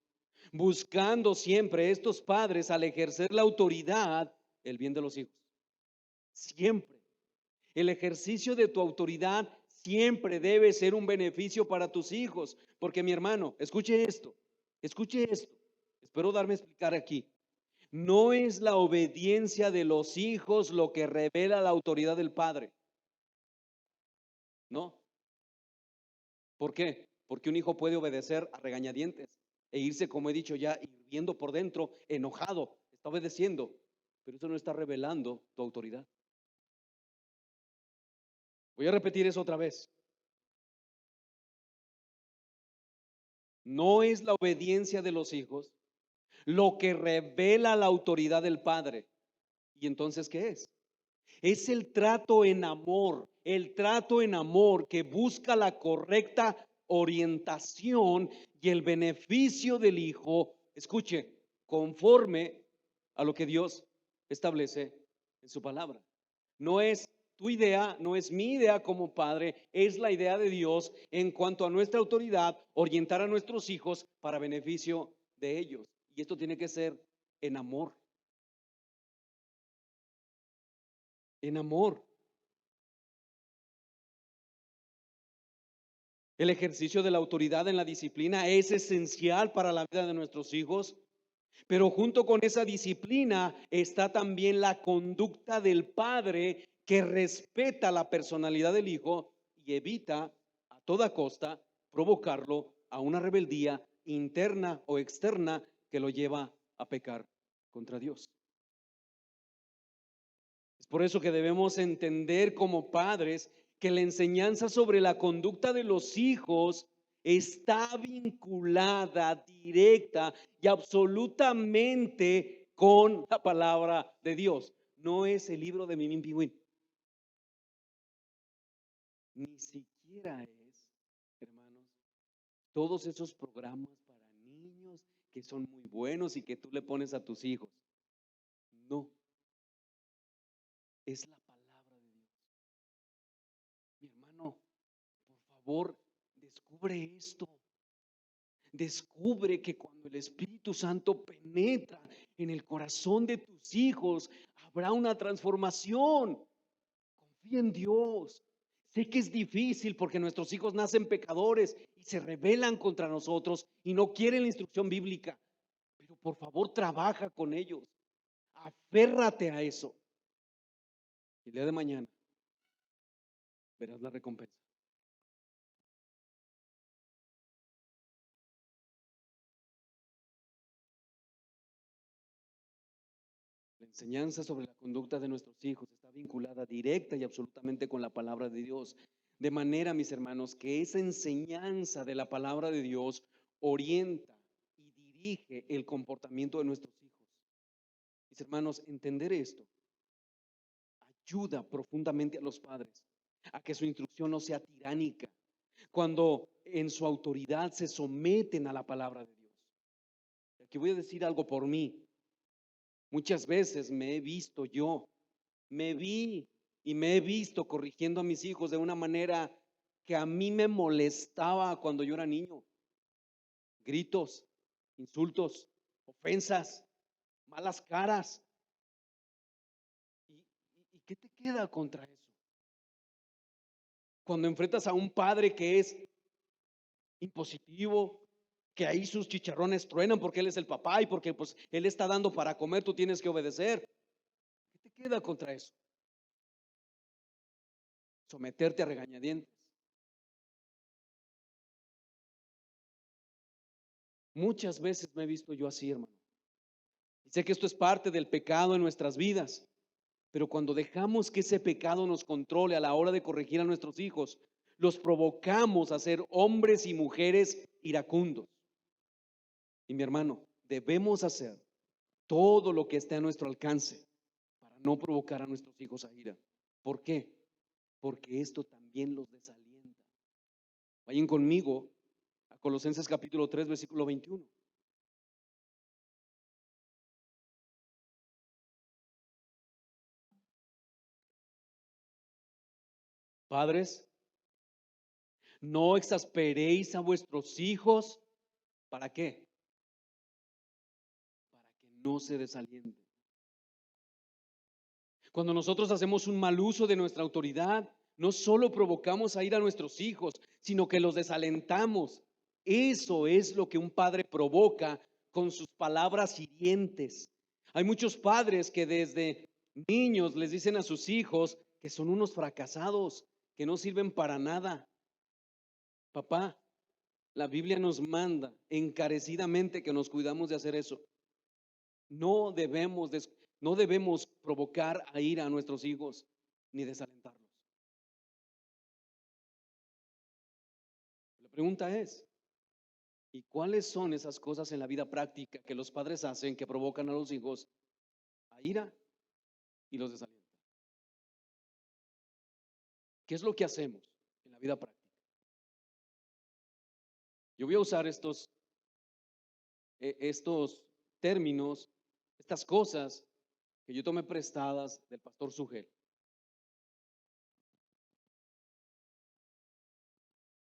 buscando siempre estos padres al ejercer la autoridad el bien de los hijos. Siempre. El ejercicio de tu autoridad siempre debe ser un beneficio para tus hijos, porque mi hermano, escuche esto, espero darme a explicar aquí. No es la obediencia de los hijos lo que revela la autoridad del padre. No. ¿Por qué? Porque un hijo puede obedecer a regañadientes e irse, como he dicho ya, hirviendo por dentro, enojado, está obedeciendo, pero eso no está revelando tu autoridad. Voy a repetir eso otra vez. No es la obediencia de los hijos lo que revela la autoridad del padre. ¿Y entonces qué es? Es el trato en amor que busca la correcta orientación y el beneficio del hijo. Escuche, conforme a lo que Dios establece en su palabra. No es tu idea, no es mi idea como padre, es la idea de Dios en cuanto a nuestra autoridad, orientar a nuestros hijos para beneficio de ellos. Y esto tiene que ser en amor. En amor. El ejercicio de la autoridad en la disciplina es esencial para la vida de nuestros hijos, pero junto con esa disciplina está también la conducta del padre que respeta la personalidad del hijo y evita a toda costa provocarlo a una rebeldía interna o externa que lo lleva a pecar contra Dios. Es por eso que debemos entender como padres que la enseñanza sobre la conducta de los hijos está vinculada directa y absolutamente con la palabra de Dios. No es el libro de Mimín Pingüín. Ni siquiera es, hermanos, todos esos programas para niños que son muy buenos y que tú le pones a tus hijos. No, es la palabra de Dios. Mi hermano, por favor, descubre esto. Descubre que cuando el Espíritu Santo penetra en el corazón de tus hijos, habrá una transformación. Confía en Dios. Sé que es difícil porque nuestros hijos nacen pecadores y se rebelan contra nosotros y no quieren la instrucción bíblica. Pero por favor, trabaja con ellos. Aférrate a eso. El día de mañana verás la recompensa. La enseñanza sobre la conducta de nuestros hijos está vinculada directa y absolutamente con la palabra de Dios. De manera, mis hermanos, que esa enseñanza de la palabra de Dios orienta y dirige el comportamiento de nuestros hijos. Mis hermanos, entender esto ayuda profundamente a los padres a que su instrucción no sea tiránica, cuando en su autoridad se someten a la palabra de Dios. Aquí voy a decir algo por mí. Muchas veces me he visto yo, me vi y me he visto corrigiendo a mis hijos de una manera que a mí me molestaba cuando yo era niño. Gritos, insultos, ofensas, malas caras. ¿Y qué te queda contra eso? Cuando enfrentas a un padre que es impositivo, que ahí sus chicharrones truenan porque él es el papá y porque pues él está dando para comer, tú tienes que obedecer. ¿Qué te queda contra eso? Someterte a regañadientes. Muchas veces me he visto yo así, hermano. Y sé que esto es parte del pecado en nuestras vidas, pero cuando dejamos que ese pecado nos controle a la hora de corregir a nuestros hijos, los provocamos a ser hombres y mujeres iracundos. Y mi hermano, debemos hacer todo lo que esté a nuestro alcance para no provocar a nuestros hijos a ira. ¿Por qué? Porque esto también los desalienta. Vayan conmigo a Colosenses capítulo 3, versículo 21. Padres, no exasperéis a vuestros hijos. ¿Para qué? Para que no se desalienten. Cuando nosotros hacemos un mal uso de nuestra autoridad, no solo provocamos a ir a nuestros hijos, sino que los desalentamos. Eso es lo que un padre provoca con sus palabras hirientes. Hay muchos padres que desde niños les dicen a sus hijos que son unos fracasados, que no sirven para nada. Papá, la Biblia nos manda encarecidamente que nos cuidamos de hacer eso. No debemos, no debemos provocar a ira a nuestros hijos ni desalentarlos. La pregunta es, ¿y cuáles son esas cosas en la vida práctica que los padres hacen que provocan a los hijos a ira y los desalientan? ¿Qué es lo que hacemos en la vida práctica? Yo voy a usar estos términos, estas cosas que yo tomé prestadas del pastor Sugel.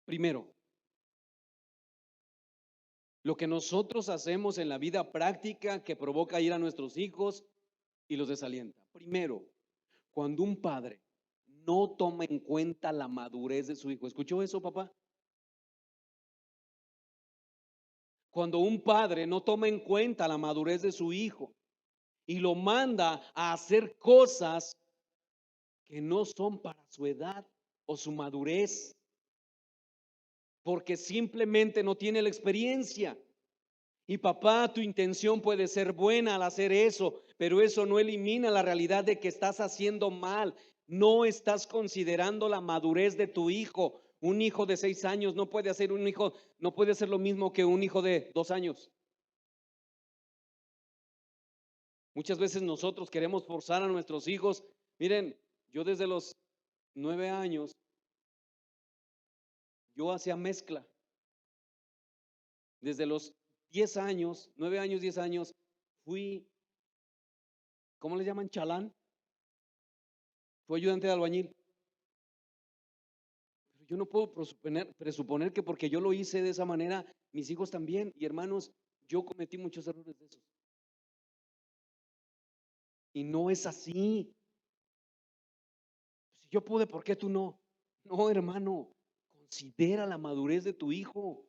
Primero, lo que nosotros hacemos en la vida práctica que provoca ir a nuestros hijos y los desalienta. Primero, cuando un padre no toma en cuenta la madurez de su hijo. ¿Escuchó eso, papá? Cuando un padre no toma en cuenta la madurez de su hijo y lo manda a hacer cosas que no son para su edad o su madurez, porque simplemente no tiene la experiencia. Y papá, tu intención puede ser buena al hacer eso, pero eso no elimina la realidad de que estás haciendo mal. No estás considerando la madurez de tu hijo. Un hijo de 6 años no puede hacer no puede hacer lo mismo que un hijo de 2 años. Muchas veces nosotros queremos forzar a nuestros hijos. Miren, yo desde los 9 años, yo hacía mezcla. Desde los 10 años, 9 años, 10 años, fui, ¿cómo le llaman? Chalán. Fui ayudante de albañil. Pero yo no puedo presuponer que porque yo lo hice de esa manera, mis hijos también. Y hermanos, yo cometí muchos errores de esos. Y no es así. Si yo pude, ¿por qué tú no? No, hermano, considera la madurez de tu hijo.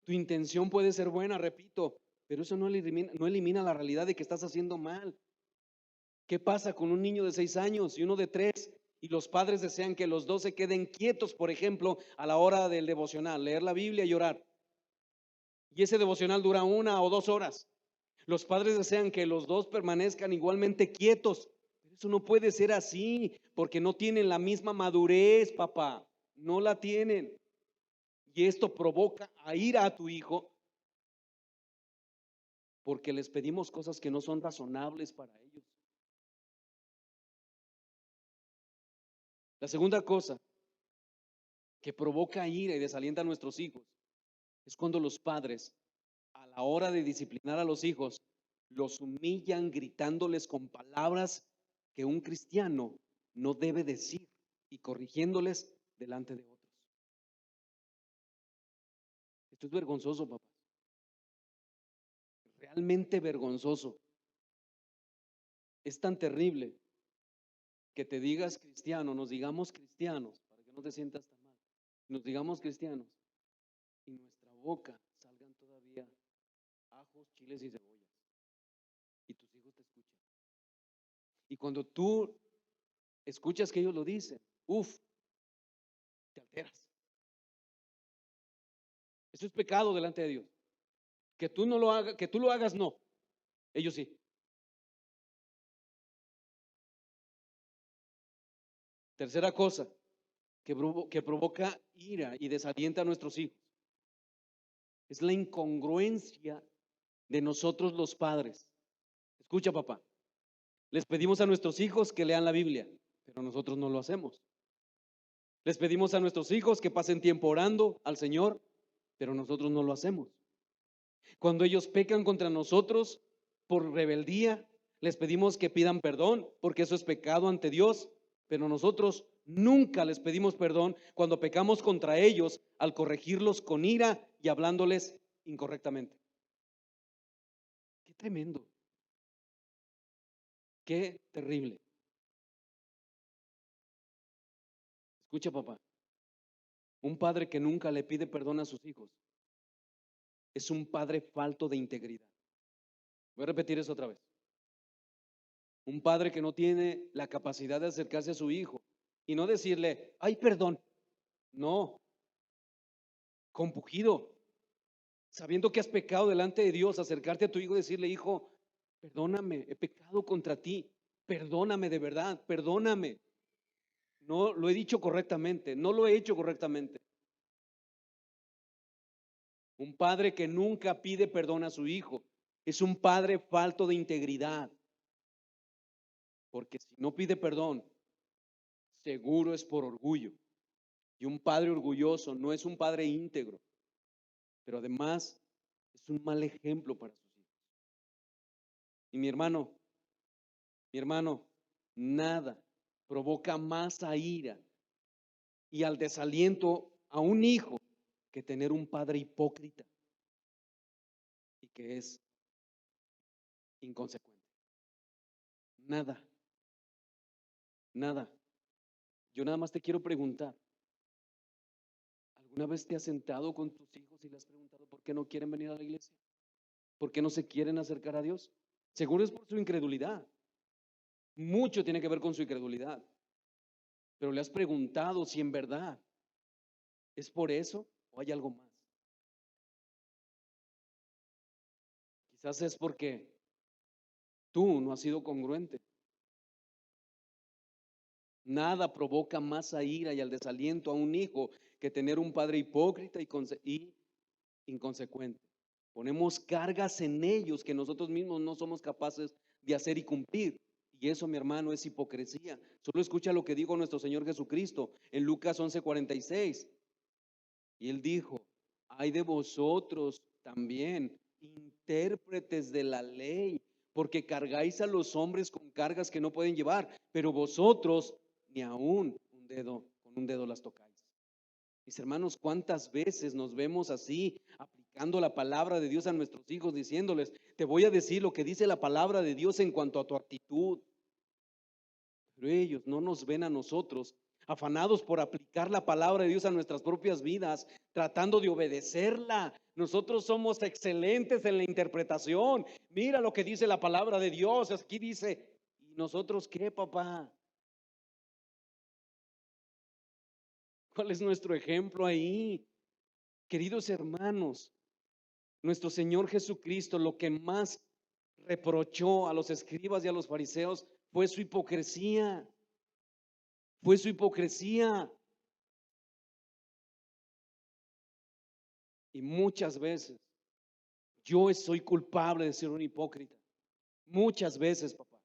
Tu intención puede ser buena, repito, pero eso no elimina la realidad de que estás haciendo mal. ¿Qué pasa con un niño de 6 años y uno de 3? Y los padres desean que los dos se queden quietos, por ejemplo, a la hora del devocional, leer la Biblia y orar. Y ese devocional dura 1 o 2 horas. Los padres desean que los dos permanezcan igualmente quietos. Pero eso no puede ser así, porque no tienen la misma madurez, papá. No la tienen. Y esto provoca a ira a tu hijo, porque les pedimos cosas que no son razonables para ellos. La segunda cosa que provoca ira y desalienta a nuestros hijos es cuando los padres, a la hora de disciplinar a los hijos, los humillan gritándoles con palabras que un cristiano no debe decir y corrigiéndoles delante de otros. Esto es vergonzoso, papá. Realmente vergonzoso. Es tan terrible que te digas cristiano, nos digamos cristianos, para que no te sientas tan mal, nos digamos cristianos y nuestra boca salgan todavía ajos, chiles y cebollas y tus hijos te escuchan. Y cuando tú escuchas que ellos lo dicen, te alteras. Eso es pecado delante de Dios. Que tú no lo hagas, que tú lo hagas, no. Ellos sí. Tercera cosa que provoca ira y desalienta a nuestros hijos es la incongruencia de nosotros los padres. Escucha, papá. Les pedimos a nuestros hijos que lean la Biblia, pero nosotros no lo hacemos. Les pedimos a nuestros hijos que pasen tiempo orando al Señor, pero nosotros no lo hacemos. Cuando ellos pecan contra nosotros por rebeldía, les pedimos que pidan perdón, porque eso es pecado ante Dios, pero nosotros nunca les pedimos perdón cuando pecamos contra ellos al corregirlos con ira y hablándoles incorrectamente. Qué tremendo. Qué terrible. Escucha, papá. Un padre que nunca le pide perdón a sus hijos es un padre falto de integridad. Voy a repetir eso otra vez. Un padre que no tiene la capacidad de acercarse a su hijo y no decirle, ay, perdón. No, compugido, sabiendo que has pecado delante de Dios, acercarte a tu hijo y decirle, hijo, perdóname, he pecado contra ti, perdóname de verdad, perdóname. No lo he dicho correctamente, no lo he hecho correctamente. Un padre que nunca pide perdón a su hijo es un padre falto de integridad. Porque si no pide perdón, seguro es por orgullo. Y un padre orgulloso no es un padre íntegro, pero además Es un mal ejemplo para sus hijos. Y mi hermano, nada provoca más a ira y al desaliento a un hijo que tener un padre hipócrita y que es inconsecuente. Nada, nada. Yo nada más te quiero preguntar, ¿alguna vez te has sentado con tus hijos y le has preguntado por qué no quieren venir a la iglesia? ¿Por qué no se quieren acercar a Dios? Seguro es por su incredulidad. Mucho tiene que ver con su incredulidad. Pero le has preguntado si en verdad es por eso o hay algo más. Quizás es porque tú no has sido congruente. Nada provoca más a ira y al desaliento a un hijo que tener un padre hipócrita y inconsecuente. Ponemos cargas en ellos que nosotros mismos no somos capaces de hacer y cumplir. Y eso, mi hermano, es hipocresía. Solo escucha lo que dijo nuestro Señor Jesucristo en Lucas 11:46. Y él dijo, ay de vosotros también, intérpretes de la ley, porque cargáis a los hombres con cargas que no pueden llevar, pero vosotros ni aún con un dedo las tocáis. Mis hermanos, ¿cuántas veces nos vemos así, aplicando la palabra de Dios a nuestros hijos, diciéndoles, te voy a decir lo que dice la palabra de Dios en cuanto a tu actitud? Pero ellos no nos ven a nosotros afanados por aplicar la palabra de Dios a nuestras propias vidas, tratando de obedecerla. Nosotros somos excelentes en la interpretación. Mira lo que dice la palabra de Dios. Aquí dice, ¿y nosotros qué, papá? ¿Cuál es nuestro ejemplo ahí? Queridos hermanos, nuestro Señor Jesucristo lo que más reprochó a los escribas y a los fariseos fue su hipocresía. Fue su hipocresía. Y muchas veces yo soy culpable de ser un hipócrita. Muchas veces, papá.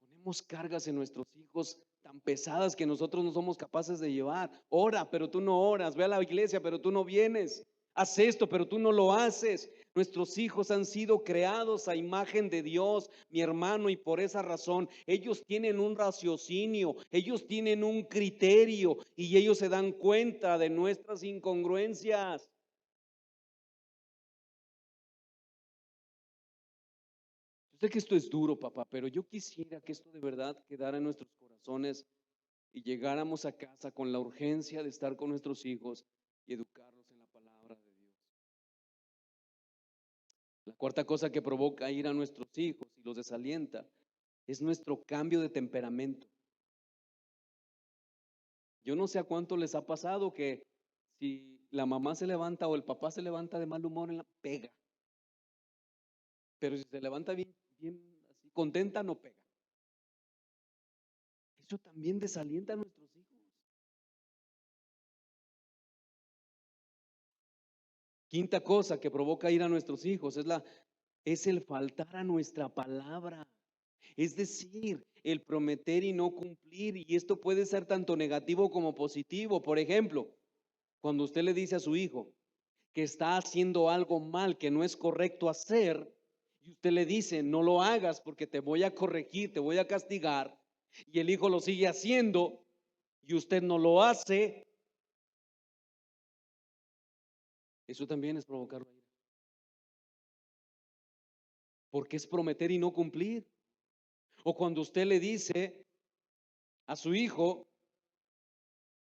Ponemos cargas en nuestros hijos tan pesadas que nosotros no somos capaces de llevar. Ora, pero tú no oras. Ve a la iglesia, pero tú no vienes. Haz esto, pero tú no lo haces. Nuestros hijos han sido creados a imagen de Dios, mi hermano, y por esa razón ellos tienen un raciocinio, ellos tienen un criterio y ellos se dan cuenta de nuestras incongruencias. Yo sé que esto es duro, papá, pero yo quisiera que esto de verdad quedara en nuestros corazones y llegáramos a casa con la urgencia de estar con nuestros hijos y educarlos en la palabra de Dios. La cuarta cosa que provoca ir a nuestros hijos y los desalienta es nuestro cambio de temperamento. Yo no sé a cuánto les ha pasado que si la mamá se levanta o el papá se levanta de mal humor, en la pega. Pero si se levanta bien, bien así, contenta, no pega. Eso también desalienta a nuestros hijos. Quinta cosa que provoca ir a nuestros hijos es el faltar a nuestra palabra. Es decir, el prometer y no cumplir. Y esto puede ser tanto negativo como positivo. Por ejemplo, cuando usted le dice a su hijo que está haciendo algo mal, que no es correcto hacer, y usted le dice, no lo hagas porque te voy a corregir, te voy a castigar, y el hijo lo sigue haciendo y usted no lo hace, eso también es provocar la ira. Porque es prometer y no cumplir. O cuando usted le dice a su hijo,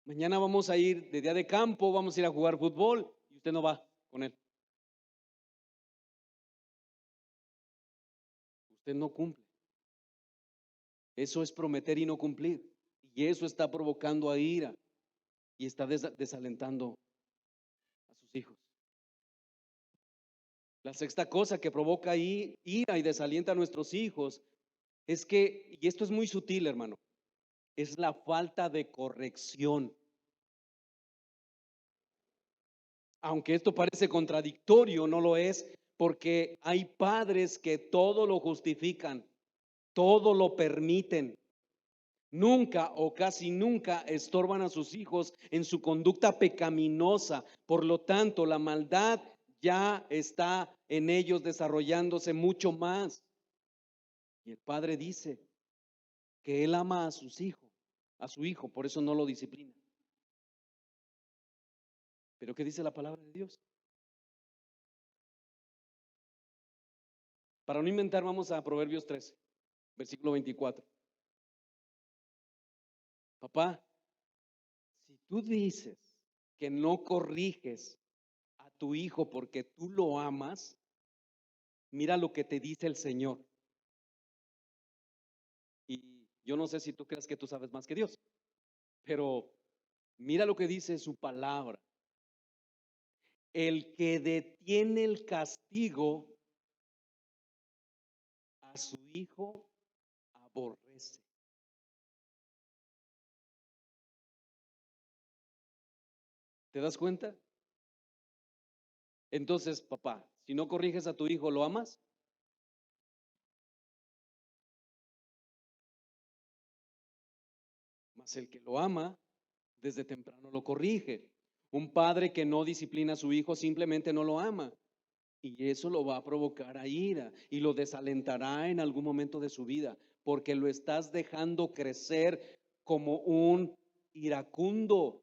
mañana vamos a ir de día de campo, vamos a ir a jugar fútbol, y usted no va con él. Usted no cumple. Eso es prometer y no cumplir. Y eso está provocando a ira y está desalentando a sus hijos. La sexta cosa que provoca ira y desalienta a nuestros hijos es que, y esto es muy sutil, hermano, es la falta de corrección. Aunque esto parece contradictorio, no lo es, porque hay padres que todo lo justifican, todo lo permiten. nunca o casi nunca estorban a sus hijos en su conducta pecaminosa. Por lo tanto, la maldad ya está en ellos desarrollándose mucho más. Y el padre dice que él ama a sus hijos, a su hijo, por eso no lo disciplina. Pero ¿qué dice la palabra de Dios? Para no inventar, vamos a Proverbios 13, versículo 24. Papá, si tú dices que no corriges a tu hijo porque tú lo amas, mira lo que te dice el Señor. Y yo no sé si tú crees que tú sabes más que Dios, pero mira lo que dice su palabra. El que detiene el castigo a su hijo aborrece. ¿Te das cuenta? Entonces, papá, si no corriges a tu hijo, ¿lo amas? Mas el que lo ama, desde temprano lo corrige. Un padre que no disciplina a su hijo simplemente no lo ama. Y eso lo va a provocar a ira y lo desalentará en algún momento de su vida, porque lo estás dejando crecer como un iracundo.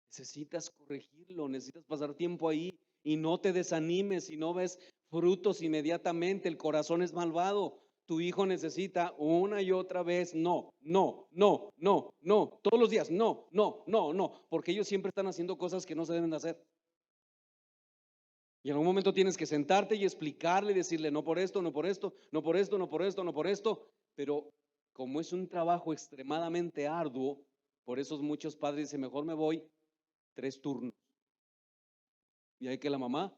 Necesitas corregirlo, necesitas pasar tiempo ahí y no te desanimes si no ves frutos inmediatamente. El corazón es malvado. Tu hijo necesita una y otra vez, no, no, no, no, no, todos los días, no, no, no, no, porque ellos siempre están haciendo cosas que no se deben de hacer. Y en algún momento tienes que sentarte y explicarle, decirle, no por esto, no por esto, no por esto, no por esto, no por esto. Pero como es un trabajo extremadamente arduo, por eso muchos padres dicen, mejor me voy 3 turnos. Y hay que la mamá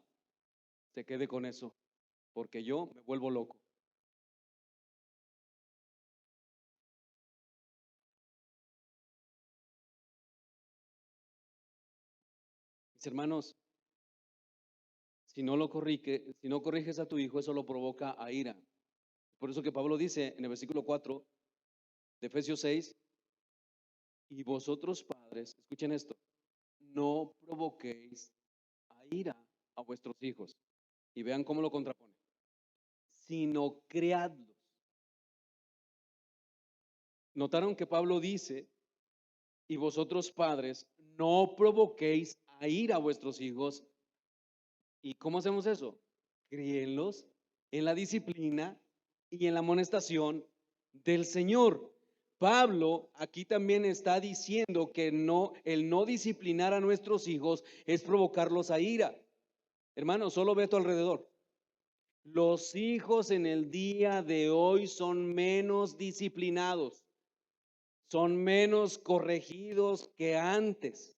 se quede con eso, porque yo me vuelvo loco. Mis hermanos, si no corriges a tu hijo, eso lo provoca a ira. Por eso que Pablo dice en el versículo 4 de Efesios 6, y vosotros padres, escuchen esto, no provoquéis a ira a vuestros hijos. Y vean cómo lo contrapone, sino criadlos. Notaron que Pablo dice, y vosotros padres, no provoquéis a ira a vuestros hijos. ¿Y cómo hacemos eso? Críenlos en la disciplina y en la amonestación del Señor. Pablo aquí también está diciendo que no, el no disciplinar a nuestros hijos es provocarlos a ira. Hermano, solo ve a tu alrededor. Los hijos en el día de hoy son menos disciplinados, son menos corregidos que antes.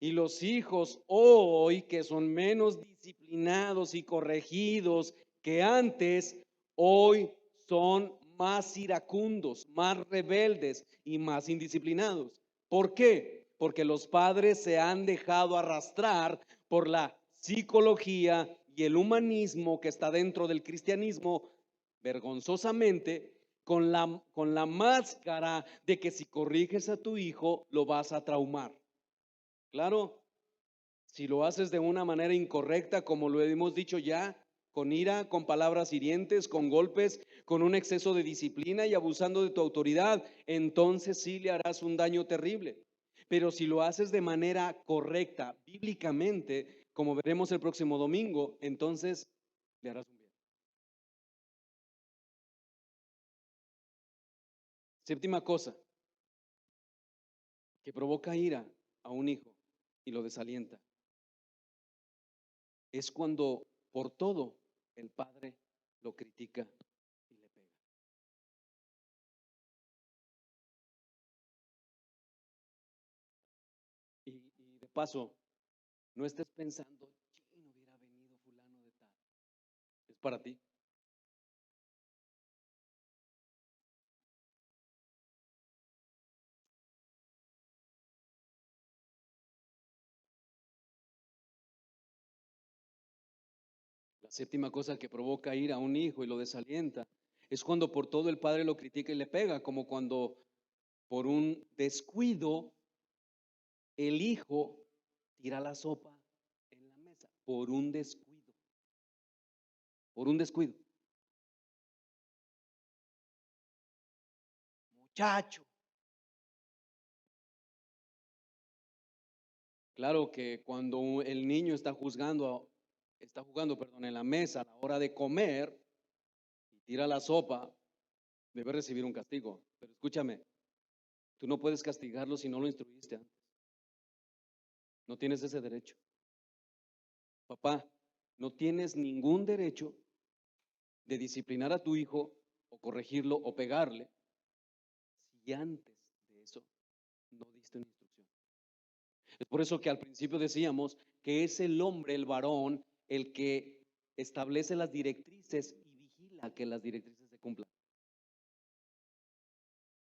Y los hijos hoy que son menos disciplinados y corregidos que antes, hoy son más iracundos, más rebeldes y más indisciplinados. ¿Por qué? Porque los padres se han dejado arrastrar por la psicología y el humanismo que está dentro del cristianismo, vergonzosamente, con la máscara de que si corriges a tu hijo lo vas a traumar. Claro, si lo haces de una manera incorrecta, como lo hemos dicho ya, con ira, con palabras hirientes, con golpes, con un exceso de disciplina y abusando de tu autoridad, entonces sí le harás un daño terrible. Pero si lo haces de manera correcta, bíblicamente, como veremos el próximo domingo, entonces le harás un bien. Séptima cosa que provoca ira a un hijo y lo desalienta es cuando por todo el padre lo critica y le pega. Y de paso, no estés pensando, no hubiera venido fulano de tal. Es para ti. La séptima cosa que provoca ira a un hijo y lo desalienta Es cuando por todo el padre lo critica y le pega, como cuando por un descuido el hijo tira la sopa en la mesa, por un descuido, por un descuido. Muchacho. Claro que cuando el niño está jugando, perdón, en la mesa a la hora de comer y tira la sopa, debe recibir un castigo. Pero escúchame, tú no puedes castigarlo si no lo instruiste antes. No tienes ese derecho. Papá, no tienes ningún derecho de disciplinar a tu hijo o corregirlo o pegarle si antes de eso no diste una instrucción. Es por eso que al principio decíamos que es el hombre, el varón, el que establece las directrices y vigila que las directrices se cumplan.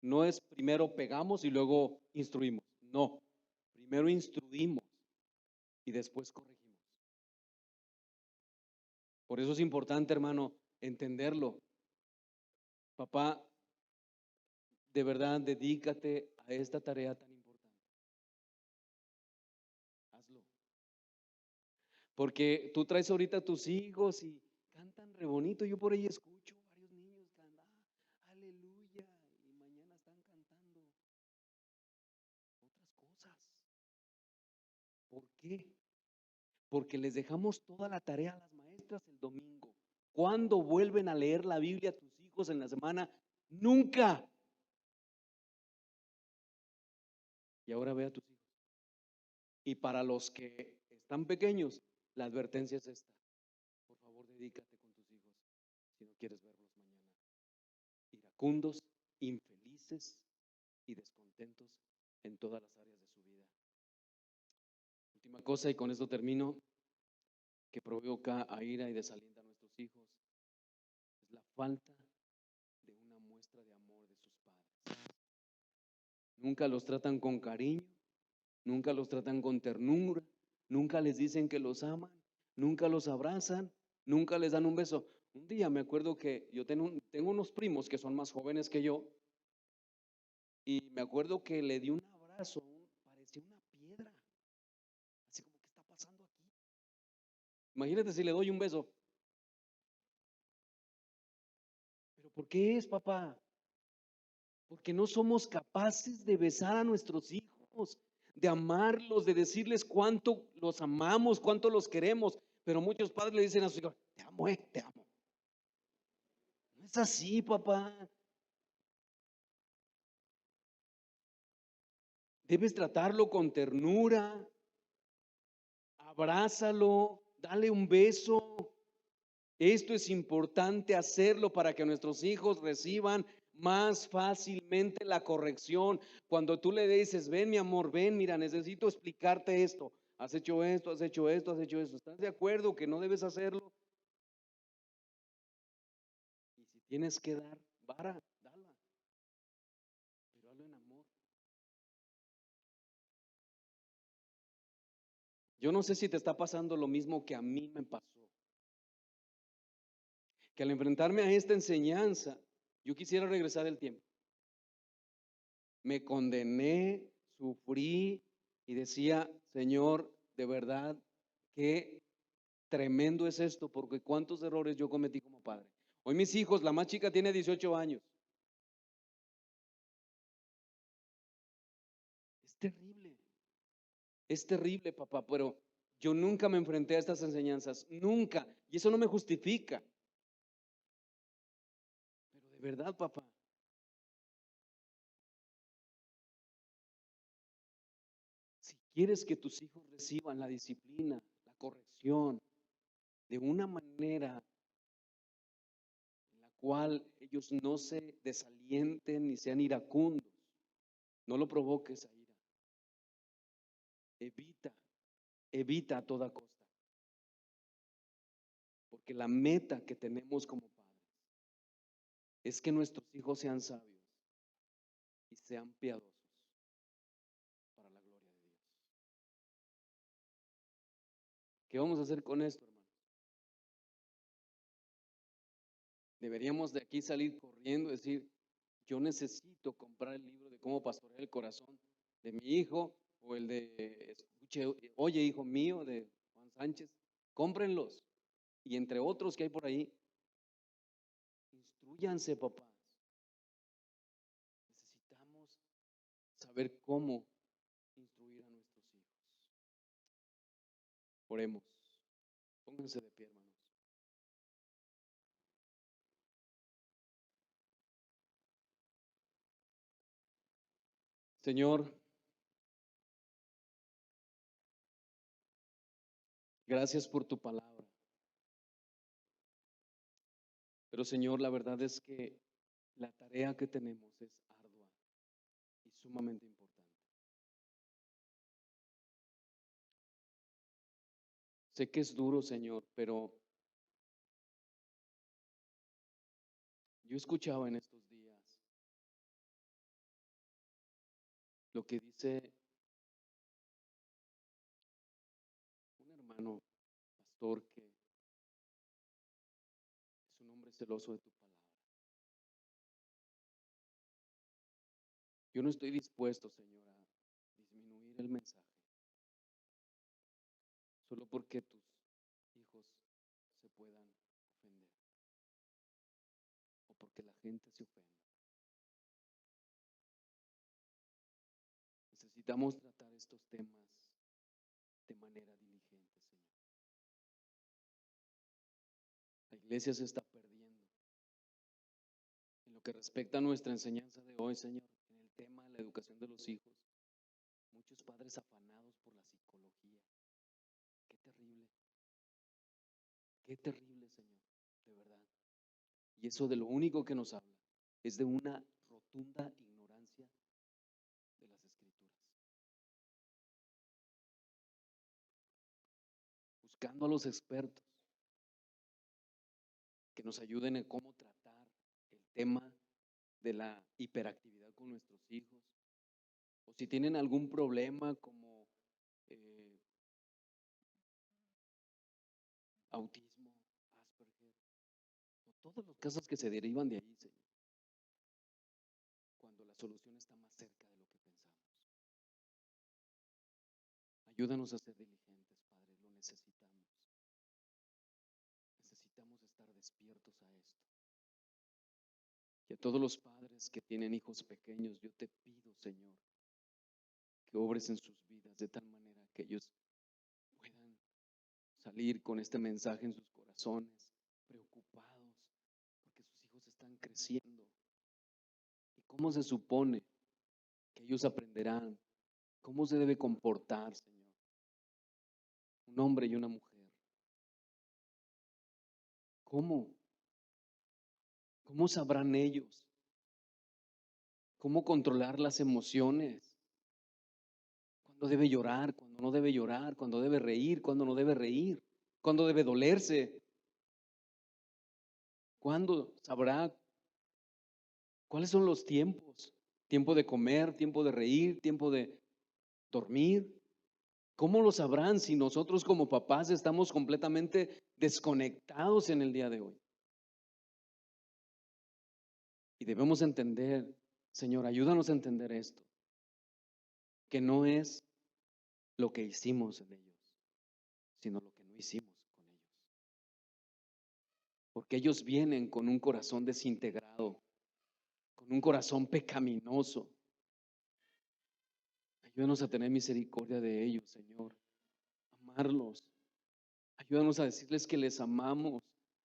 No es primero pegamos y luego instruimos. No, primero instruimos y después corregimos. Por eso es importante, hermano, entenderlo. Papá, de verdad, dedícate a esta tarea tan importante. Hazlo. Porque tú traes ahorita a tus hijos y cantan re bonito. Yo por ahí escucho varios niños cantar, aleluya, y mañana están cantando otras cosas. ¿Por qué? Porque les dejamos toda la tarea a las maestras el domingo. ¿Cuándo vuelven a leer la Biblia a tus hijos en la semana? Nunca. Y ahora ve a tus hijos. Y para los que están pequeños, la advertencia es esta. Por favor, dedícate con tus hijos si no quieres verlos mañana. Iracundos, infelices y descontentos en todas las áreas de su vida. Última cosa, y con esto termino, que provoca a ira y desalienta a nuestros hijos, es la falta de una muestra de amor de sus padres. Nunca los tratan con cariño, nunca los tratan con ternura, nunca les dicen que los aman, nunca los abrazan, nunca les dan un beso. Un día me acuerdo que yo tengo unos primos que son más jóvenes que yo, y me acuerdo que le di un abrazo, parecía una piedra, así como, ¿qué está pasando aquí? Imagínate si le doy un beso. ¿Pero por qué es, papá? Porque no somos capaces de besar a nuestros hijos, de amarlos, de decirles cuánto los amamos, cuánto los queremos. Pero muchos padres le dicen a sus hijos, te amo, te amo. No es así, papá. Debes tratarlo con ternura, abrázalo, dale un beso. Esto es importante hacerlo para que nuestros hijos reciban más fácilmente la corrección. Cuando tú le dices, ven mi amor, ven, mira, necesito explicarte esto. Has hecho esto, has hecho esto, has hecho esto. ¿Estás de acuerdo que no debes hacerlo? Y si tienes que dar vara, dala. Pero hazlo en amor. Yo no sé si te está pasando lo mismo que a mí me pasó. Que al enfrentarme a esta enseñanza, yo quisiera regresar el tiempo. Me condené, sufrí y decía, Señor, de verdad, qué tremendo es esto, porque cuántos errores yo cometí como padre. Hoy mis hijos, la más chica tiene 18 años. Es terrible, papá, pero yo nunca me enfrenté a estas enseñanzas, nunca, y eso no me justifica. Pero de verdad, papá, si quieres que tus hijos reciban la disciplina, la corrección, de una manera en la cual ellos no se desalienten ni sean iracundos, no lo provoques a ira. Evita, evita a toda costa. Porque la meta que tenemos como padres es que nuestros hijos sean sabios y sean piadosos para la gloria de Dios. ¿Qué vamos a hacer con esto, hermano? Deberíamos de aquí salir corriendo y decir, yo necesito comprar el libro de cómo pastorear el corazón de mi hijo o el de, oye, hijo mío, de Juan Sánchez, cómprenlos. Y entre otros que hay por ahí, instruyanse, papás. Necesitamos saber cómo instruir a nuestros hijos. Oremos. Pónganse de pie, hermanos. Señor, gracias por tu palabra. Pero Señor, la verdad es que la tarea que tenemos es ardua y sumamente importante. Sé que es duro, Señor, pero yo escuchaba en estos días lo que dice un hermano pastor que es un hombre celoso de tu palabra. Yo no estoy dispuesto, Señor, a disminuir el mensaje solo porque tus hijos se puedan ofender o porque la gente se ofenda. Necesitamos tratar estos temas de manera diligente, Señor. La iglesia se está perdiendo en lo que respecta a nuestra enseñanza de hoy, Señor, en el tema de la educación de los hijos. Muchos padres afanados por la psicología. Qué terrible, Señor, de verdad. Y eso de lo único que nos habla es de una rotunda ignorancia de las escrituras. Buscando a los expertos que nos ayuden en cómo tratar el tema de la hiperactividad con nuestros hijos, o si tienen algún problema como eh, autismo, Asperger, o todos los casos que se derivan de ahí, Señor, cuando la solución está más cerca de lo que pensamos. Ayúdanos a ser diligentes, Padre, lo necesitamos. Necesitamos estar despiertos a esto. Y a todos los padres que tienen hijos pequeños, yo te pido, Señor, que obres en sus vidas de tal manera que ellos puedan salir con este mensaje en sus corazones, preocupados, porque sus hijos están creciendo. ¿Y cómo se supone que ellos aprenderán? ¿Cómo se debe comportar, Señor? Un hombre y una mujer. ¿Cómo? ¿Cómo sabrán ellos? ¿Cómo controlar las emociones? ¿Cuándo debe llorar? ¿Cuándo no debe llorar? ¿Cuándo debe reír? ¿Cuándo no debe reír? ¿Cuándo debe dolerse? ¿Cuándo sabrá cuáles son los tiempos? Tiempo de comer, tiempo de reír, tiempo de dormir. ¿Cómo lo sabrán si nosotros como papás estamos completamente desconectados en el día de hoy? Y debemos entender, Señor, ayúdanos a entender esto, que no es lo que hicimos en ellos, sino lo que no hicimos con ellos. Porque ellos vienen con un corazón desintegrado, con un corazón pecaminoso. Ayúdanos a tener misericordia de ellos, Señor, amarlos. Ayúdanos a decirles que les amamos,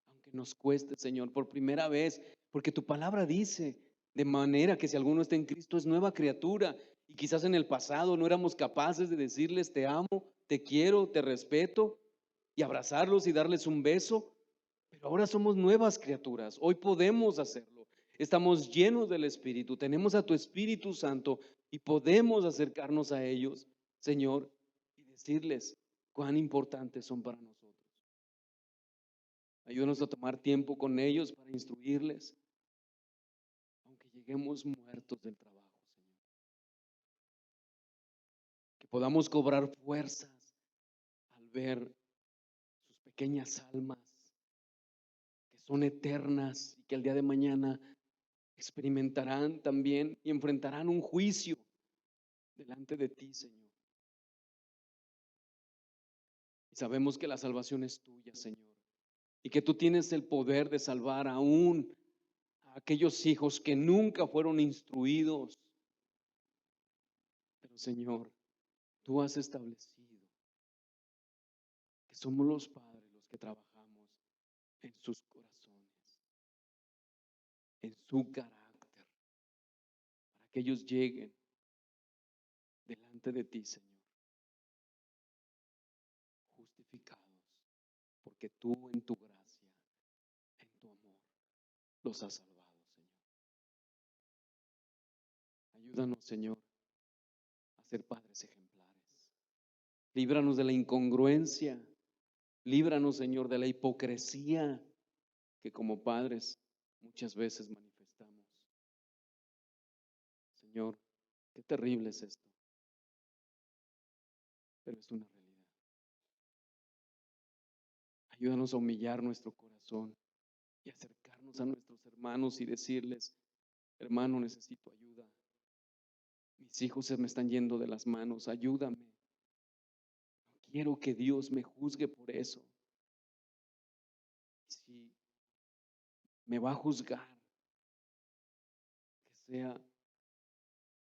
aunque nos cueste, Señor, por primera vez, porque tu palabra dice, de manera que si alguno está en Cristo es nueva criatura, y quizás en el pasado no éramos capaces de decirles te amo, te quiero, te respeto, y abrazarlos y darles un beso, pero ahora somos nuevas criaturas, hoy podemos hacerlo, estamos llenos del Espíritu, tenemos a tu Espíritu Santo y podemos acercarnos a ellos, Señor, y decirles cuán importantes son para nosotros. Ayúdanos a tomar tiempo con ellos para instruirles, aunque lleguemos muertos del trabajo, Señor. Que podamos cobrar fuerzas al ver sus pequeñas almas son eternas y que el día de mañana experimentarán también y enfrentarán un juicio delante de ti, Señor. Y sabemos que la salvación es tuya, Señor, y que tú tienes el poder de salvar aún a aquellos hijos que nunca fueron instruidos. Pero, Señor, tú has establecido que somos los padres los que trabajamos en sus corazones, en su carácter, para que ellos lleguen delante de ti, Señor, justificados, porque tú en tu gracia, en tu amor, los has salvado, Señor. Ayúdanos, Señor, a ser padres ejemplares. Líbranos de la incongruencia. Líbranos, Señor, de la hipocresía que como padres muchas veces manifestamos. Señor, qué terrible es esto, pero es una realidad. Ayúdanos a humillar nuestro corazón y acercarnos a nuestros hermanos y decirles: hermano, necesito ayuda. Mis hijos se me están yendo de las manos, ayúdame. No quiero que Dios me juzgue por eso. Si me va a juzgar, que sea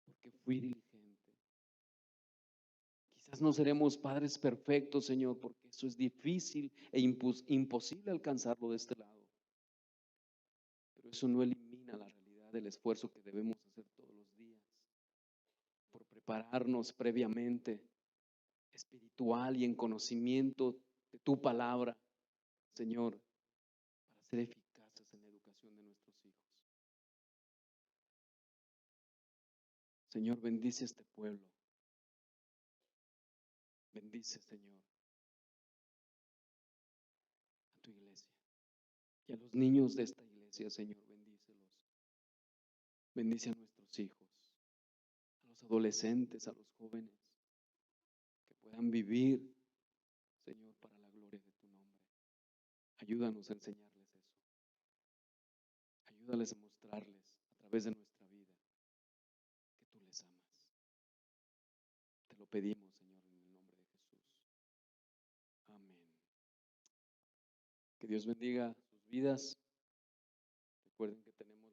porque fui diligente. Quizás no seremos padres perfectos, Señor, porque eso es difícil e imposible alcanzarlo de este lado. Pero eso no elimina la realidad del esfuerzo que debemos hacer todos los días por prepararnos previamente, espiritual y en conocimiento de tu palabra, Señor, para ser eficaces en la educación de nuestros hijos. Señor, bendice este pueblo. Bendice, Señor, a tu iglesia y a los niños de esta iglesia, Señor, bendícelos. Bendice a nuestros hijos, a los adolescentes, a los jóvenes, que puedan vivir, Señor, para la gloria de tu nombre. Ayúdanos a enseñarles eso. Ayúdales a mostrarles a través de nuestra vida que tú les amas. Te lo pedimos, Señor, en el nombre de Jesús. Amén. Que Dios bendiga sus vidas. Recuerden que tenemos